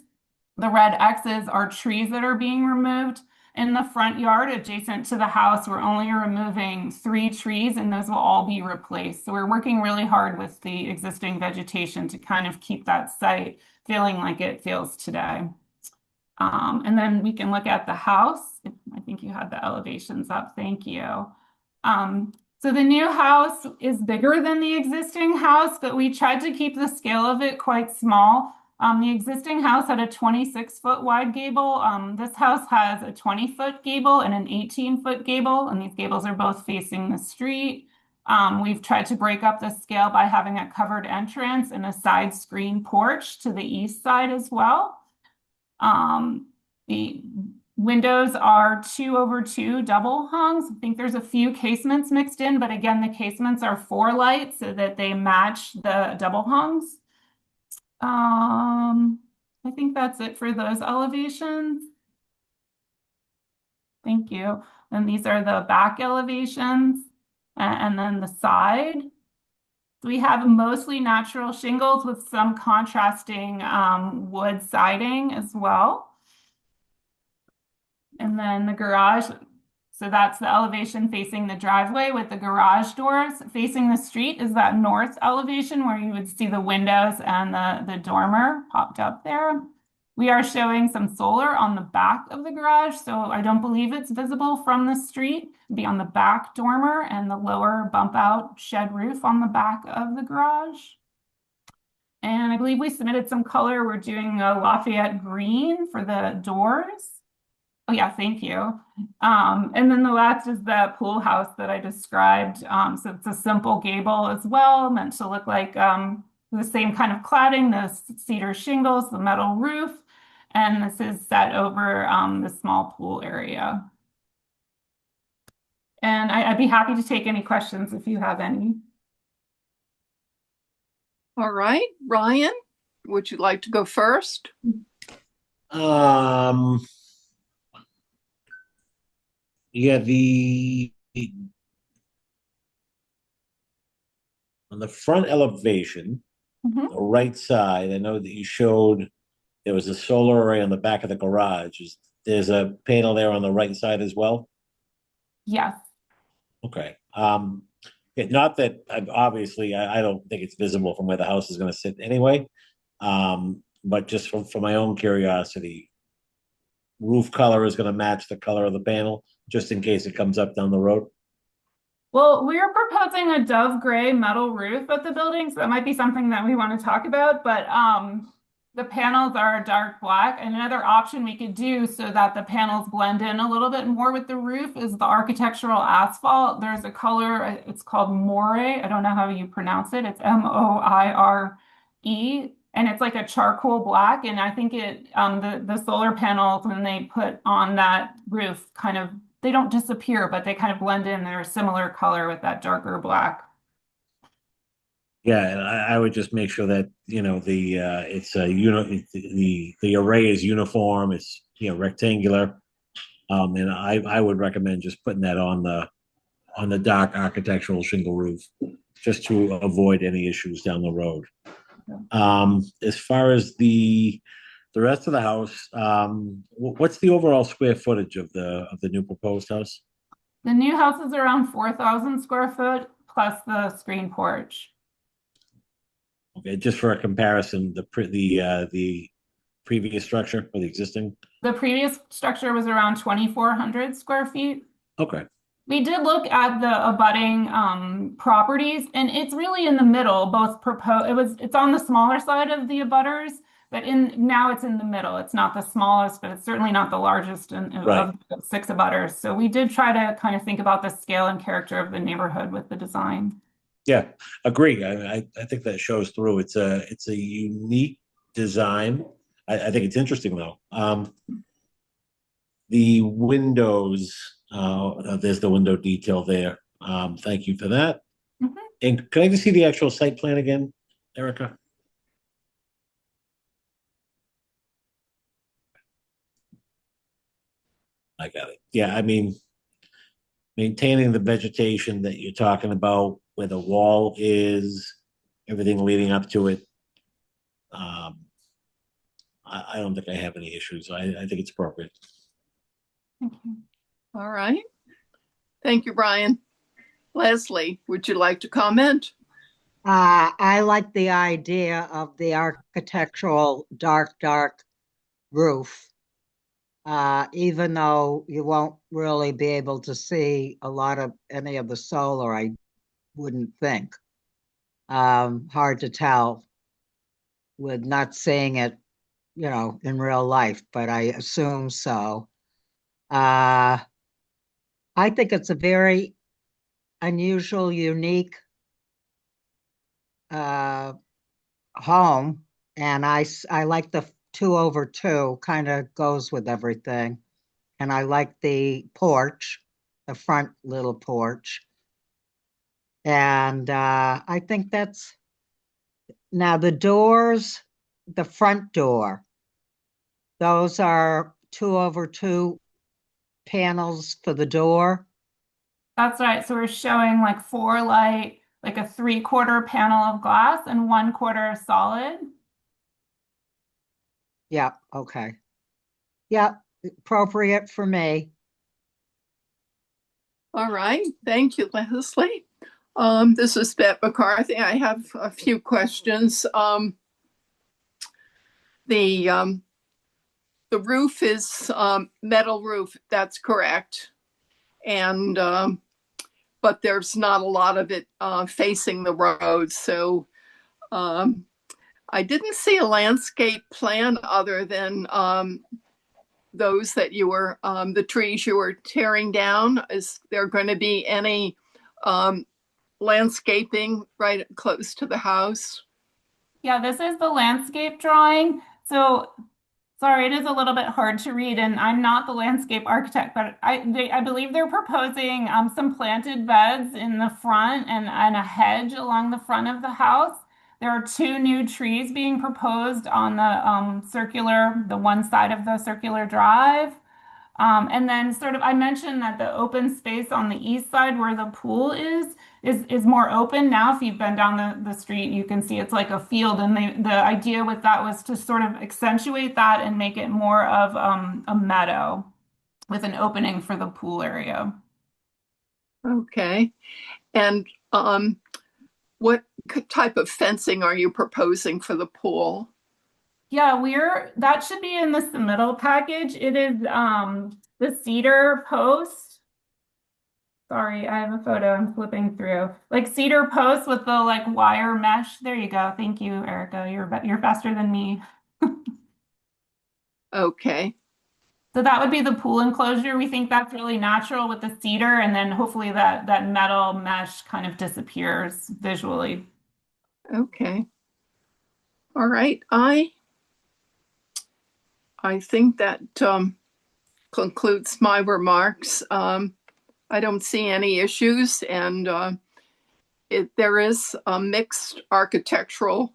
the red X's are trees that are being removed. In the front yard adjacent to the house, we're only removing 3 trees and those will all be replaced. So we're working really hard with the existing vegetation to kind of keep that site feeling like it feels today. And then we can look at the house. I think you had the elevations up. Thank you. So the new house is bigger than the existing house, but we tried to keep the scale of it quite small. The existing house had a 26-foot wide gable. This house has a 20-foot gable and an 18-foot gable, and these gables are both facing the street. We've tried to break up the scale by having a covered entrance and a side screen porch to the east side as well. The windows are 2/2 double hungs. I think there's a few casements mixed in, but again, the casements are 4 light so that they match the double hungs. I think that's it for those elevations. Thank you. And these are the back elevations and then the side. So we have mostly natural shingles with some contrasting wood siding as well. And then the garage. So that's the elevation facing the driveway with the garage doors. Facing the street is that north elevation where you would see the windows and the dormer popped up there. We are showing some solar on the back of the garage, so I don't believe it's visible from the street. It'd be on the back dormer and the lower bump out shed roof on the back of the garage. And I believe we submitted some color. We're doing a Lafayette green for the doors. Oh yeah, thank you. And then the last is the pool house that I described. So it's a simple gable as well, meant to look like the same kind of cladding, the cedar shingles, the metal roof, and this is set over the small pool area. And I'd be happy to take any questions if you have any. All right, Ryan, would you like to go first? Yeah, on the front elevation, Mhm. the right side, I know that you showed there was a solar array on the back of the garage. There's a panel there on the right side as well? Yes. Okay. Not that obviously I don't think it's visible from where the house is going to sit anyway. But just for my own curiosity, roof color is going to match the color of the panel, just in case it comes up down the road. Well, we're proposing a dove gray metal roof at the building, so that might be something that we want to talk about, but the panels are dark black. And another option we could do so that the panels blend in a little bit more with the roof is the architectural asphalt. There's a color, it's called Moire. I don't know how you pronounce it. It's Moire. And it's like a charcoal black. And I think the solar panels, when they put on that roof, they don't disappear, but they kind of blend in. They're a similar color with that darker black. Yeah, and I would just make sure that it's the array is uniform. It's rectangular, and I would recommend just putting that on the dark architectural shingle roof, just to avoid any issues down the road. As far as the rest of the house, what's the overall square footage of the new proposed house? The new house is around 4,000 square foot plus the screen porch. Okay, just for a comparison, the previous structure or the existing? The previous structure was around 2,400 square feet. Okay. We did look at the abutting properties, and it's really in the middle. It's on the smaller side of the abutters, but now it's in the middle. It's not the smallest, but it's certainly not the largest of the 6 abutters. So we did try to kind of think about the scale and character of the neighborhood with the design. Yeah, agree. I think that shows through. It's a unique design. I think it's interesting though. The windows, there's the window detail there. Thank you for that. Mhm. And can I just see the actual site plan again, Erica? I got it. Yeah, I mean, maintaining the vegetation that you're talking about, where the wall is, everything leading up to it. I don't think I have any issues. I think it's appropriate. Thank you. All right. Thank you, Brian. Leslie, would you like to comment? I like the idea of the architectural dark roof. Even though you won't really be able to see a lot of any of the solar, I wouldn't think. Hard to tell with not seeing it, in real life, but I assume so. I think it's a very unusual, unique home, and I like the 2/2, kind of goes with everything. And I like the porch, the front little porch. And I think that's now the doors, the front door, those are 2/2 panels for the door. That's right. So we're showing like 4 light, like a 3/4 panel of glass and 1/4 solid. Yeah, okay. Yeah, appropriate for me. All right. Thank you, Leslie. This is Bette McCarthy. I have a few questions. The The roof is metal roof, that's correct. And but there's not a lot of it facing the road. So I didn't see a landscape plan other than those that you were, the trees you were tearing down. Is there going to be any landscaping right close to the house? Yeah, this is the landscape drawing. So sorry, it is a little bit hard to read, and I'm not the landscape architect, but I believe they're proposing some planted beds in the front and a hedge along the front of the house. There are two new trees being proposed on the one side of the circular drive. And then sort of, I mentioned that the open space on the east side where the pool is more open. Now, if you've been down the street, you can see it's like a field. And the idea with that was to sort of accentuate that and make it more of a meadow with an opening for the pool area. Okay. And what type of fencing are you proposing for the pool? Yeah, that should be in the submittal package. It is the cedar post. Sorry, I have a photo I'm flipping through. Like cedar posts with the like wire mesh. There you go. Thank you, Erica. You're faster than me. Okay. So that would be the pool enclosure. We think that's really natural with the cedar, and then hopefully that metal mesh kind of disappears visually. Okay. All right. I think that concludes my remarks. I don't see any issues, and there is a mixed architectural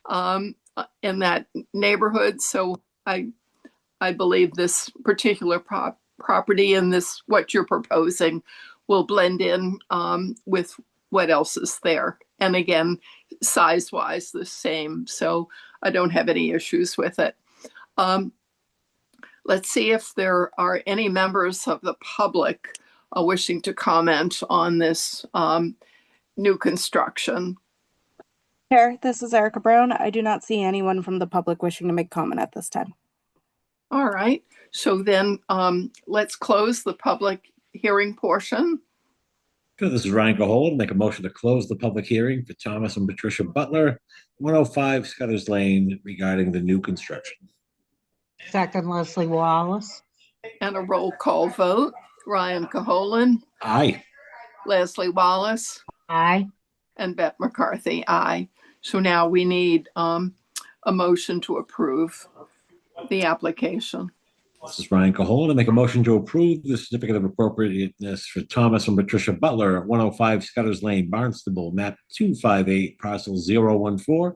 in that neighborhood. So I believe this particular property and this what you're proposing will blend in with what else is there. And again, size-wise, the same. So I don't have any issues with it. Let's see if there are any members of the public wishing to comment on this new construction. Chair, this is Erica Brown. I do not see anyone from the public wishing to make comment at this time. All right. So then let's close the public hearing portion. Sure, this is Ryan Caholen. Make a motion to close the public hearing for Thomas and Patricia Butler, 105 Scudder's Lane, regarding the new construction. Second, Leslie Wallace. And a roll call vote. Ryan Caholen. Aye. Leslie Wallace. Aye. And Beth McCarthy. Aye. So now we need a motion to approve the application. This is Ryan Caholen. I make a motion to approve the certificate of appropriateness for Thomas and Patricia Butler at 105 Scudder's Lane, Barnstable, map 258, parcel 014,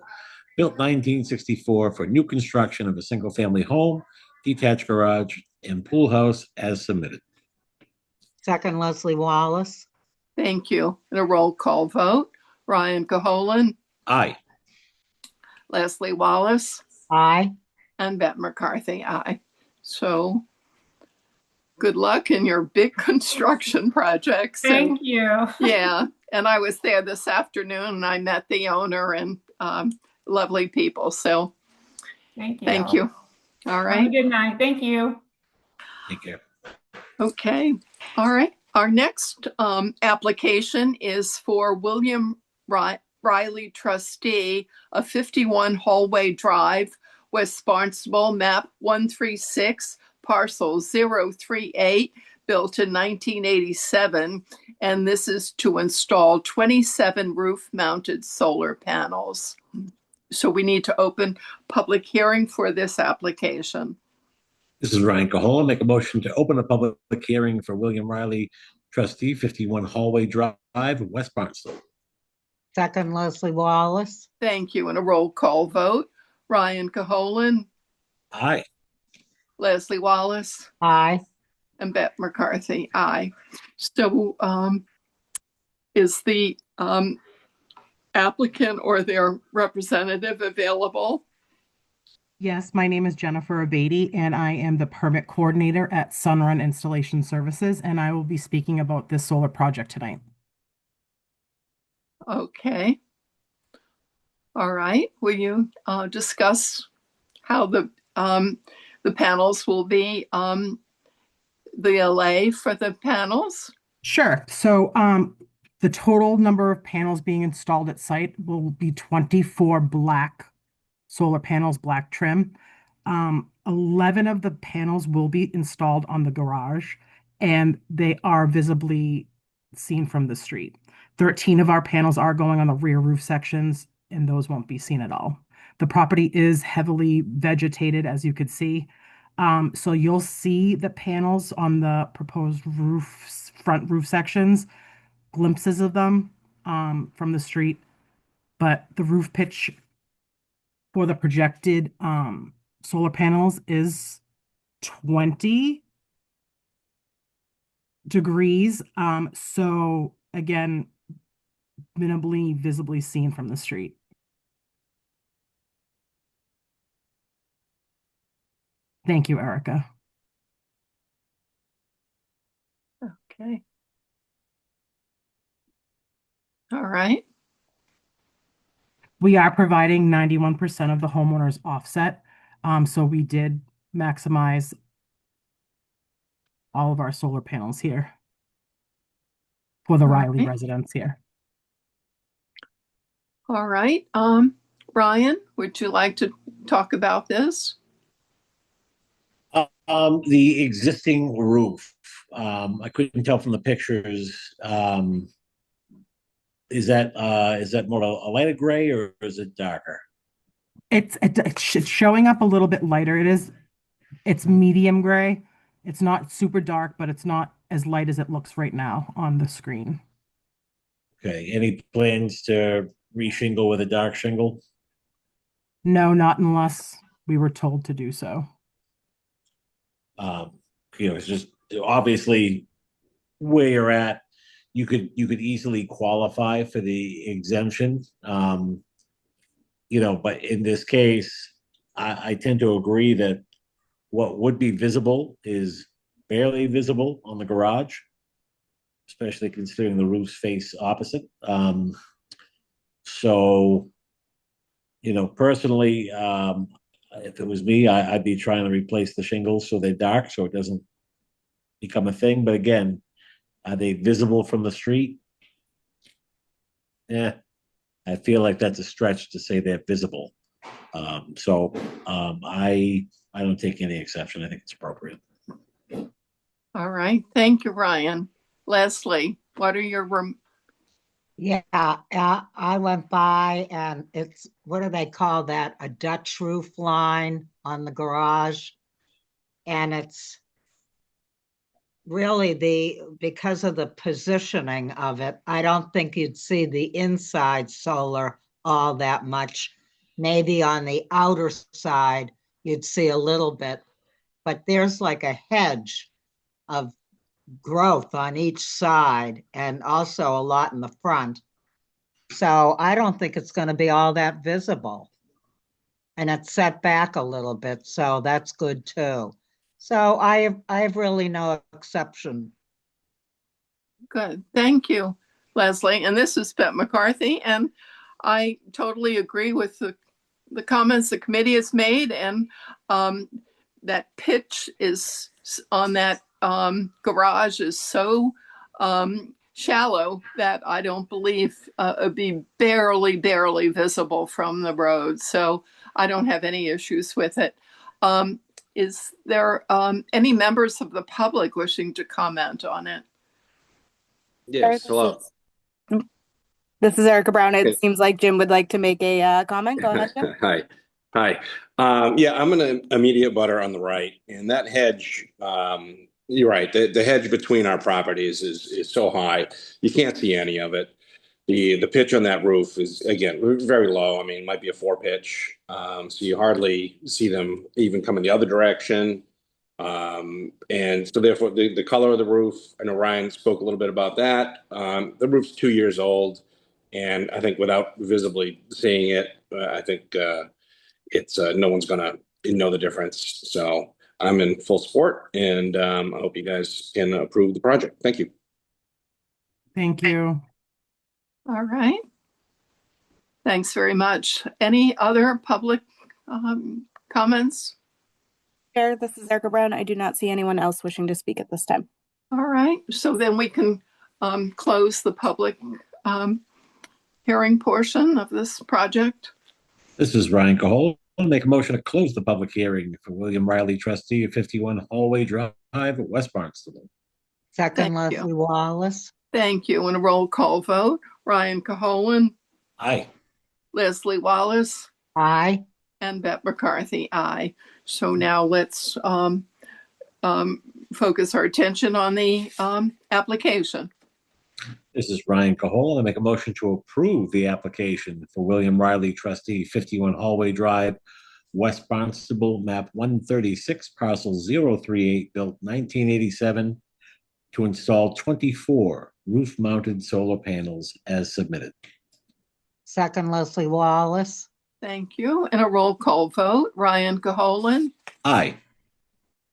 built 1964 for new construction of a single-family home, detached garage, and pool house as submitted. Second, Leslie Wallace. Thank you. And a roll call vote. Ryan Caholen. Aye. Leslie Wallace. Aye. And Beth McCarthy. Aye. So good luck in your big construction projects. Thank you. Yeah. And I was there this afternoon and I met the owner and lovely people. So Thank you. thank you. All right. Have a good night. Thank you. Take care. Okay. All right. Our next application is for William Riley, trustee of 51 Hallway Drive, West Barnstable, map 136, parcel 038, built in 1987. And this is to install 27 roof-mounted solar panels. So we need to open public hearing for this application. This is Ryan Caholen. Make a motion to open a public hearing for William Riley, trustee, 51 Hallway Drive, West Barnstable. Second, Leslie Wallace. Thank you. And a roll call vote. Ryan Caholen. Aye. Leslie Wallace. Aye. And Beth McCarthy. Aye. So is the applicant or their representative available? Yes, my name is Jennifer Abady, and I am the permit coordinator at Sunrun Installation Services, and I will be speaking about this solar project tonight. Okay. All right. Will you discuss how the the panels will be, the LA for the panels? Sure. So the total number of panels being installed at site will be 24 black solar panels, black trim. 11 of the panels will be installed on the garage, and they are visibly seen from the street. 13 of our panels are going on the rear roof sections, and those won't be seen at all. The property is heavily vegetated, as you could see. So you'll see the panels on the proposed roofs, front roof sections, glimpses of them from the street, but the roof pitch for the projected solar panels is 20 degrees. So again, minimally visibly seen from the street. Thank you, Erica. Okay. All right. We are providing 91% of the homeowner's offset. So we did maximize all of our solar panels here for the Riley right. residents here. All right. Ryan, would you like to talk about this? The existing roof, I couldn't tell from the pictures. Is that more a lighter gray or is it darker? It's showing up a little bit lighter. It's medium gray. It's not super dark, but it's not as light as it looks right now on the screen. Okay. Any plans to reshingle with a dark shingle? No, not unless we were told to do so. It's just obviously where you're at. You could easily qualify for the exemption. But in this case, I tend to agree that what would be visible is barely visible on the garage, especially considering the roof's face opposite. So, personally, if it was me, I'd be trying to replace the shingles so they're dark so it doesn't become a thing. But again, are they visible from the street? Yeah, I feel like that's a stretch to say they're visible. I don't take any exception. I think it's appropriate. All right. Thank you, Ryan. Leslie, what are your Yeah, I went by and it's, what do they call that? A Dutch roof line on the garage. And it's really because of the positioning of it, I don't think you'd see the inside solar all that much. Maybe on the outer side, you'd see a little bit, but there's like a hedge of growth on each side and also a lot in the front. So I don't think it's going to be all that visible. And it's set back a little bit, so that's good too. So I have really no exception. Good. Thank you, Leslie. And this is Bette McCarthy. And I totally agree with the comments the committee has made. And that pitch is on that garage is so shallow that I don't believe it'd be barely visible from the road. So I don't have any issues with it. Is there any members of the public wishing to comment on it? Yes, hello. This is Erica Brown. It seems like Jim would like to make a comment. Go ahead, Jim. Hi. Yeah, I'm an immediate butter on the right, and that hedge, you're right, the hedge between our properties is so high, you can't see any of it. The pitch on that roof is, again, very low. I mean, it might be a 4-pitch, so you hardly see them even coming the other direction. And so therefore the color of the roof, I know Ryan spoke a little bit about that. The roof's 2 years old, and I think without visibly seeing it, I think it's no one's gonna know the difference. So I'm in full support, and I hope you guys can approve the project. Thank you. Thank you. All right. Thanks very much. Any other public comments? Chair, this is Erica Brown. I do not see anyone else wishing to speak at this time. All right, so then we can close the public hearing portion of this project. This is Ryan Cahola. I'll make a motion to close the public hearing for William Riley, trustee of 51 Hallway Drive at West Barnstable. Second, Thank you. Leslie Wallace. Thank you. And a roll call vote. Ryan Cahola, Aye. Leslie Wallace, Aye. and Beth McCarthy, aye. So now let's focus our attention on the application. This is Ryan Cahola. I make a motion to approve the application for William Riley, trustee, 51 Hallway Drive, West Barnstable, map 136, parcel 038, built 1987, to install 24 roof-mounted solar panels as submitted. Second, Leslie Wallace. Thank you. And a roll call vote. Ryan Cahola, Aye.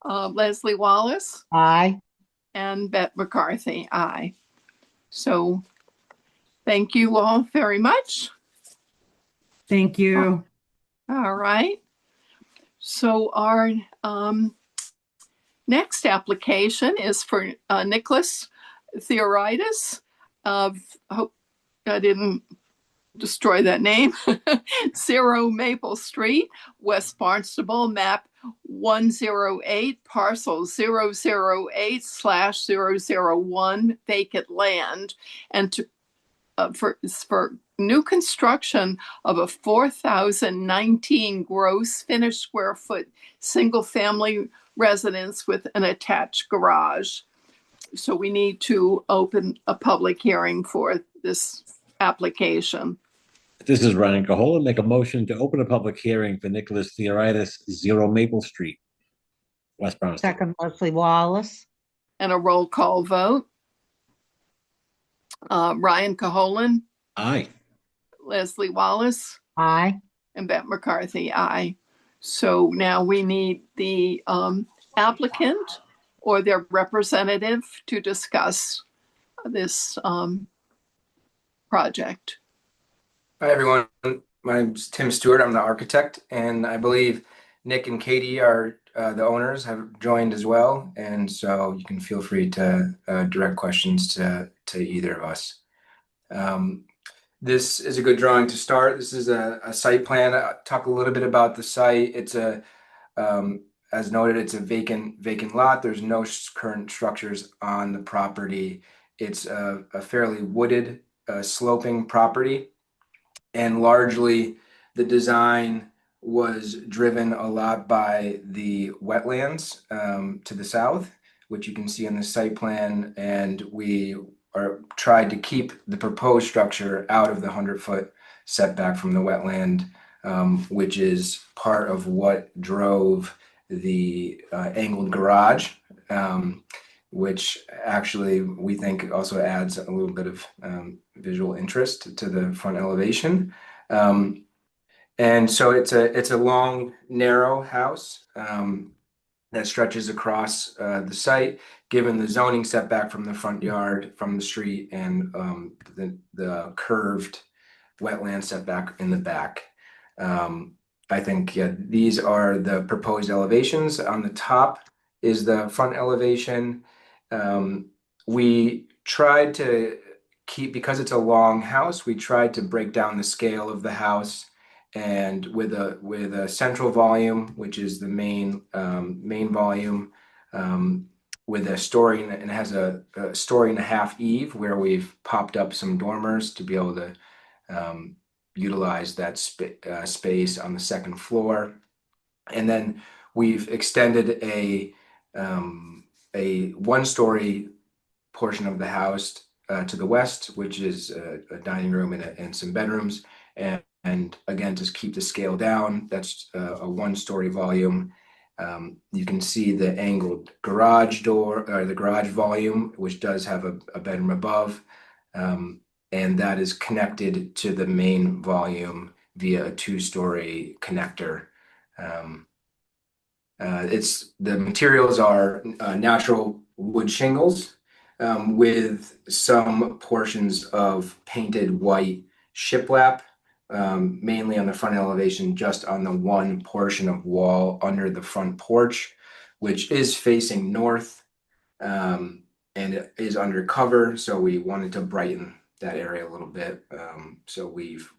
Leslie Wallace, Aye. and Beth McCarthy, aye. So thank you all very much. Thank you. All right. So our next application is for Nicholas Theoritis of, hope I didn't destroy that name, 0 Maple Street, West Barnstable, map 108, parcel 008/001, vacant land, and to for new construction of a 4,019 gross finished square foot single family residence with an attached garage. So we need to open a public hearing for this application. This is Ryan Cahola. Make a motion to open a public hearing for Nicholas Theoritis, 0 Maple Street, West Barnstable. Second, Leslie Wallace. And a roll call vote. Ryan Cahola, Aye. Leslie Wallace, Aye. and Beth McCarthy, aye. So now we need the applicant or their representative to discuss this project. Hi, everyone. My name's Tim Stewart. I'm the architect, and I believe Nick and Katie are the owners, have joined as well. And so you can feel free to direct questions to either of us. This is a good drawing to start. This is a site plan. I'll talk a little bit about the site. It's as noted, it's a vacant lot. There's no current structures on the property. It's a fairly wooded, sloping property. And largely the design was driven a lot by the wetlands to the south, which you can see on the site plan. And we tried to keep the proposed structure out of the 100-foot setback from the wetland, which is part of what drove the angled garage, which actually we think also adds a little bit of visual interest to the front elevation. And so it's a long, narrow house that stretches across the site, given the zoning setback from the front yard, from the street, and the curved wetland setback in the back. I think these are the proposed elevations. On the top is the front elevation. We tried to keep, because it's a long house, we tried to break down the scale of the house, and with a central volume, which is the main volume, with a story, and it has a story and a half eave where we've popped up some dormers to be able to utilize that space on the second floor. And then we've extended a one-story portion of the house to the west, which is a dining room and some bedrooms. And again, just keep the scale down. That's a one-story volume. You can see the angled garage door, or the garage volume, which does have a bedroom above. And that is connected to the main volume via a two-story connector. The materials are natural wood shingles with some portions of painted white shiplap mainly on the front elevation, just on the one portion of wall under the front porch, which is facing north, and it is under cover. So we wanted to brighten that area a little bit. So we've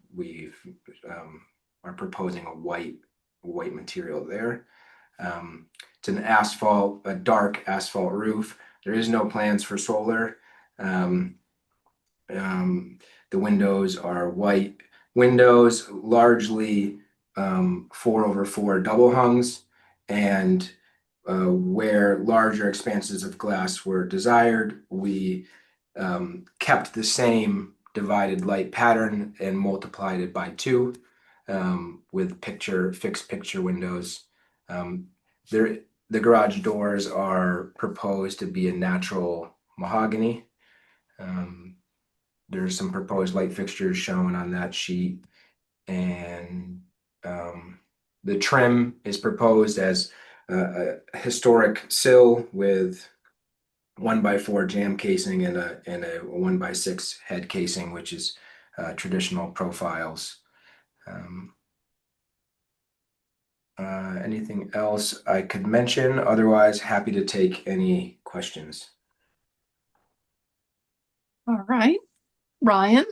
are proposing a white material there. It's an a dark asphalt roof. There is no plans for solar. The windows are white windows, largely 4/4 double hungs, and where larger expanses of glass were desired, we kept the same divided light pattern and multiplied it by 2 with fixed picture windows. The garage doors are proposed to be a natural mahogany. There's some proposed light fixtures shown on that sheet, and the trim is proposed as a historic sill with 1x4 jam casing and a 1x6 head casing, which is traditional profiles. Anything else I could mention? Otherwise, happy to take any questions. All right. Ryan,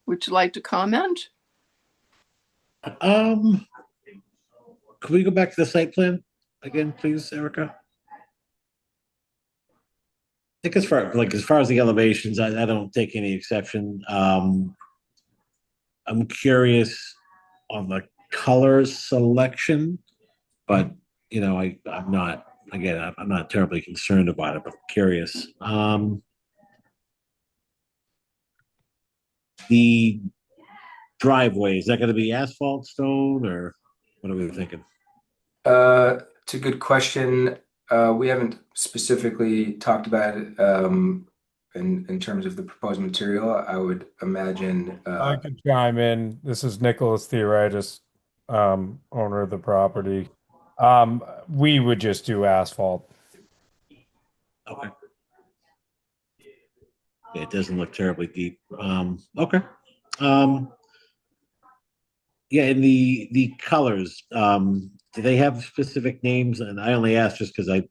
would you like to comment? Can we go back to the site plan again, please, Erica? I think as far as the elevations, I don't take any exception. I'm curious on the color selection, but I'm not terribly concerned about it, but I'm curious. The driveway, is that going to be asphalt, stone, or what are we thinking? It's a good question. We haven't specifically talked about it in terms of the proposed material. I would imagine. I could chime in. This is Nicholas Theoridis, owner of the property. We would just do asphalt. Okay. Yeah, it doesn't look terribly deep. Okay. Yeah, and the colors, do they have specific names? And I only ask just because I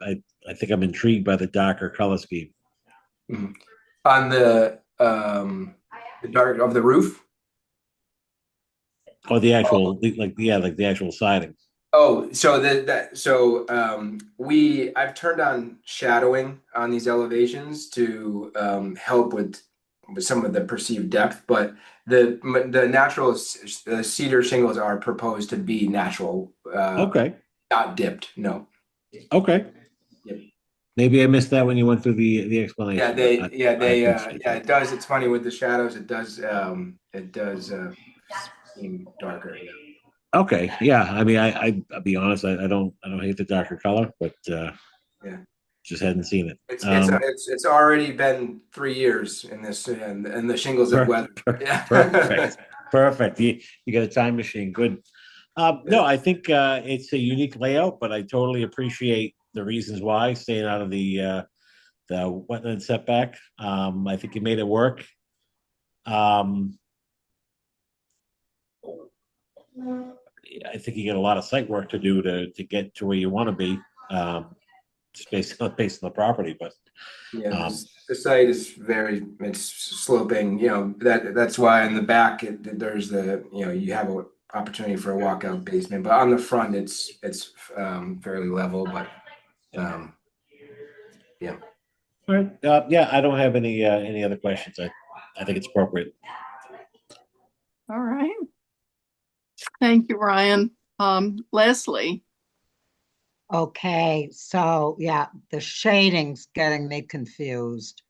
think I'm intrigued by the darker color scheme. Mm-hmm. On the dark of the roof. Or the actual, like the actual siding. Oh, so I've turned on shadowing on these elevations to help with some of the perceived depth, but the natural cedar shingles are proposed to be natural. Okay. Not dipped. No. Okay. Yep. Maybe I missed that when you went through the explanation. It does. It's funny with the shadows. It does seem darker. Yeah. Okay. Yeah. I mean, I'll be honest. I don't hate the darker color, but yeah, just hadn't seen it. It's already been 3 years in this, and the shingles have weathered. Yeah. Perfect. You got a time machine. Good. No, I think it's a unique layout, but I totally appreciate the reasons why, staying out of the wetland setback. I think you made it work. I think you got a lot of site work to do to get to where you want to be, just based on the property. But yeah, the site is it's sloping. That's why in the back there's you have an opportunity for a walkout basement, but on the front it's fairly level. But yeah. All right. Yeah, I don't have any other questions. I think it's appropriate. All right. Thank you, Ryan. Leslie. Okay, so yeah, the shading's getting me confused.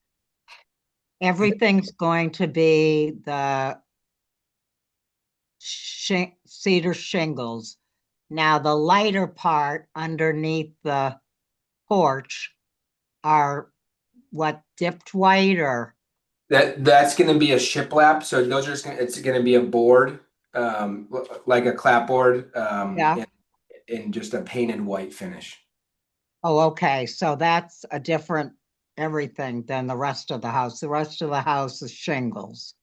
Everything's going to be the cedar shingles. Now, the lighter part underneath the porch are what, dipped white or? That's going to be a shiplap. So those are it's going to be a board, like a clapboard, in just a painted white finish. Oh, okay. So that's a different everything than the rest of the house. The rest of the house is shingles.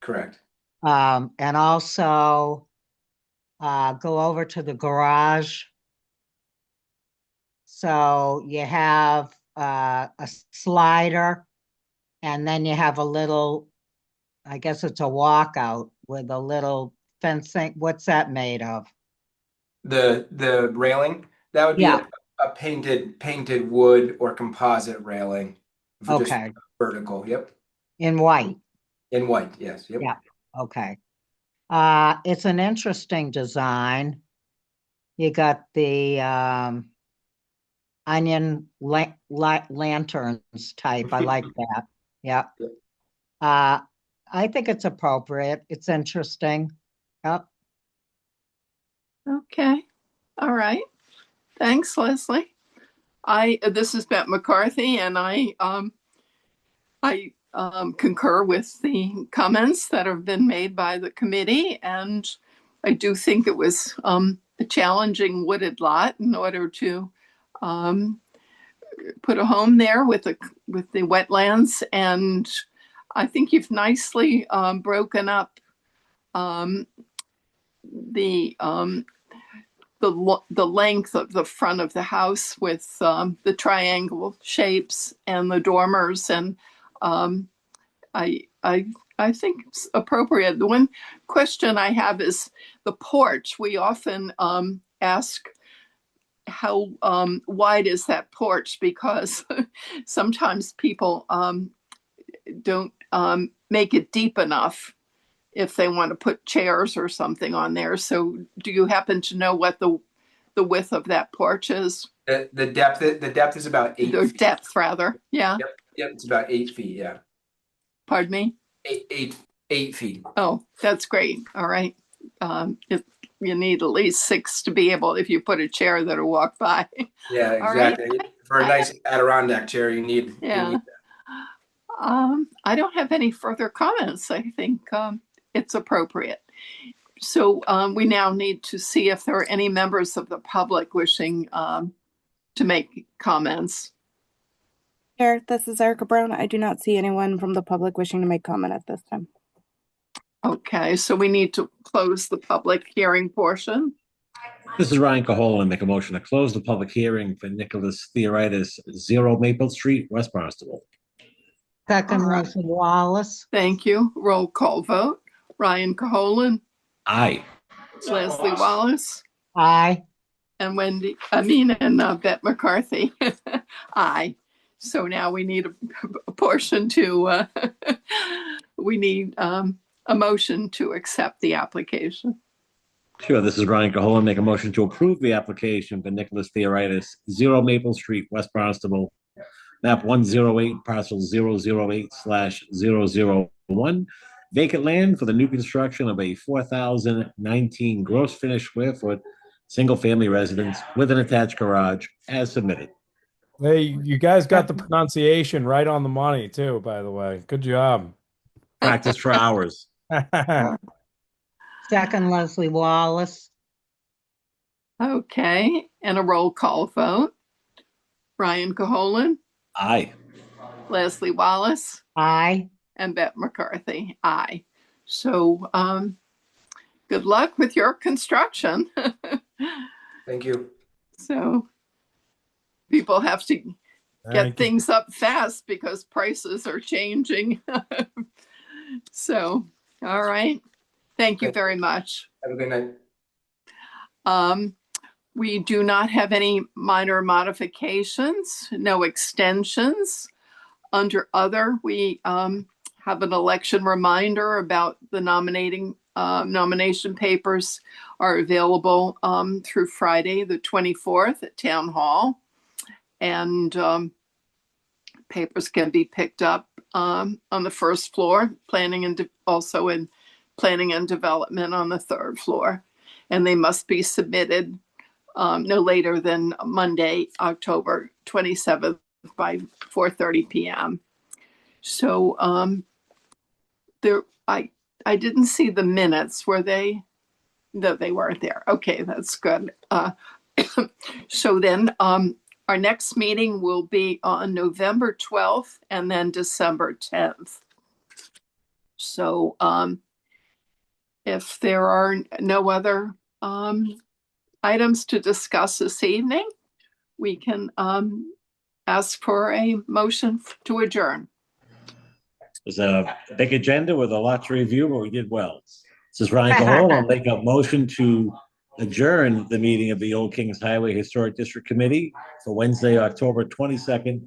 Correct. And also go over to the garage. So you have a slider, and then you have a little, I guess it's a walkout with a little fencing. What's that made of? The railing, that would be Yeah. a painted wood or composite railing for just Okay. vertical. Yep. In white. In white, yes. Yep. Yeah. Okay. It's an interesting design. You got the onion lanterns type. I like that. Yeah. Yep. I think it's appropriate. It's interesting. Yep. Okay. All right. Thanks, Leslie. This is Bette McCarthy, and I concur with the comments that have been made by the committee, and I do think it was a challenging wooded lot in order to put a home there with the wetlands, and I think you've nicely broken up the the length of the front of the house with the triangle shapes and the dormers, and I I think it's appropriate. The one question I have is the porch. We often ask how wide is that porch, because sometimes people don't make it deep enough if they want to put chairs or something on there. So do you happen to know what the width of that porch is? The depth is about 8 The feet. depth, rather. Yeah. Yep. Yep. It's about 8 feet. Yeah. Pardon me? 8 feet. Oh, that's great. All right. If you need at least 6 to be able, if you put a chair that'll walk by. Yeah, All right. exactly. For a nice Adirondack chair, you need. Yeah. You need I don't have any further comments. I think it's appropriate. So we now need to see if there are any members of the public wishing to make comments. Chair, this is Erica Brown. I do not see anyone from the public wishing to make comment at this time. Okay, so we need to close the public hearing portion. This is Ryan Cahola. Make a motion to close the public hearing for Nicholas Theoritis, 0 Maple Street, West Barnstable. Second, All right. Leslie Wallace. Thank you. Roll call vote. Ryan Cahola, Aye. Leslie Wallace, Aye. and Bette McCarthy. Aye. So now we need a portion to, we need a motion to accept the application. Sure. This is Ryan Cahola. Make a motion to approve the application for Nicholas Theoritis, 0 Maple Street, West Barnstable, map 108, parcel 008/001. Vacant land for the new construction of a 4,019 gross finished square foot single family residence with an attached garage as submitted. Hey, you guys got the pronunciation right on the money too, by the way. Good job. Practice for hours. Second, Leslie Wallace. Okay, and a roll call vote. Ryan Cahola, Aye. Leslie Wallace, Aye. and Bette McCarthy. Aye. So good luck with your construction. Thank you. So people have to get Thank you. things up fast because prices are changing. So, all right. Thank you very much. Have a good night. We do not have any minor modifications, no extensions. Under other, we have an election reminder about the nomination papers are available through Friday, the 24th at Town Hall. And papers can be picked up on the first floor, also in planning and development on the third floor. And they must be submitted no later than Monday, October 27th by 4:30 p.m. So I didn't see the minutes. Were they? No, they weren't there. Okay, that's good. So then our next meeting will be on November 12th and then December 10th. So If there are no other items to discuss this evening, we can ask for a motion to adjourn. It was a big agenda with a lot to review, but we did well. This is Ryan Caholl. I'll make a motion to adjourn the meeting of the Old Kings Highway Historic District Committee for Wednesday, October 22nd,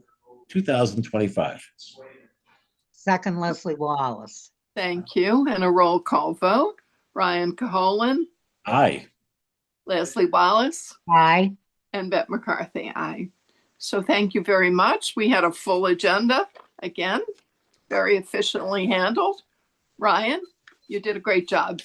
2025. Second, Leslie Wallace. Thank you. And a roll call vote. Ryan Caholen. Aye. Leslie Wallace. Aye. And Bette McCarthy. Aye. So thank you very much. We had a full agenda again, very efficiently handled. Ryan, you did a great job.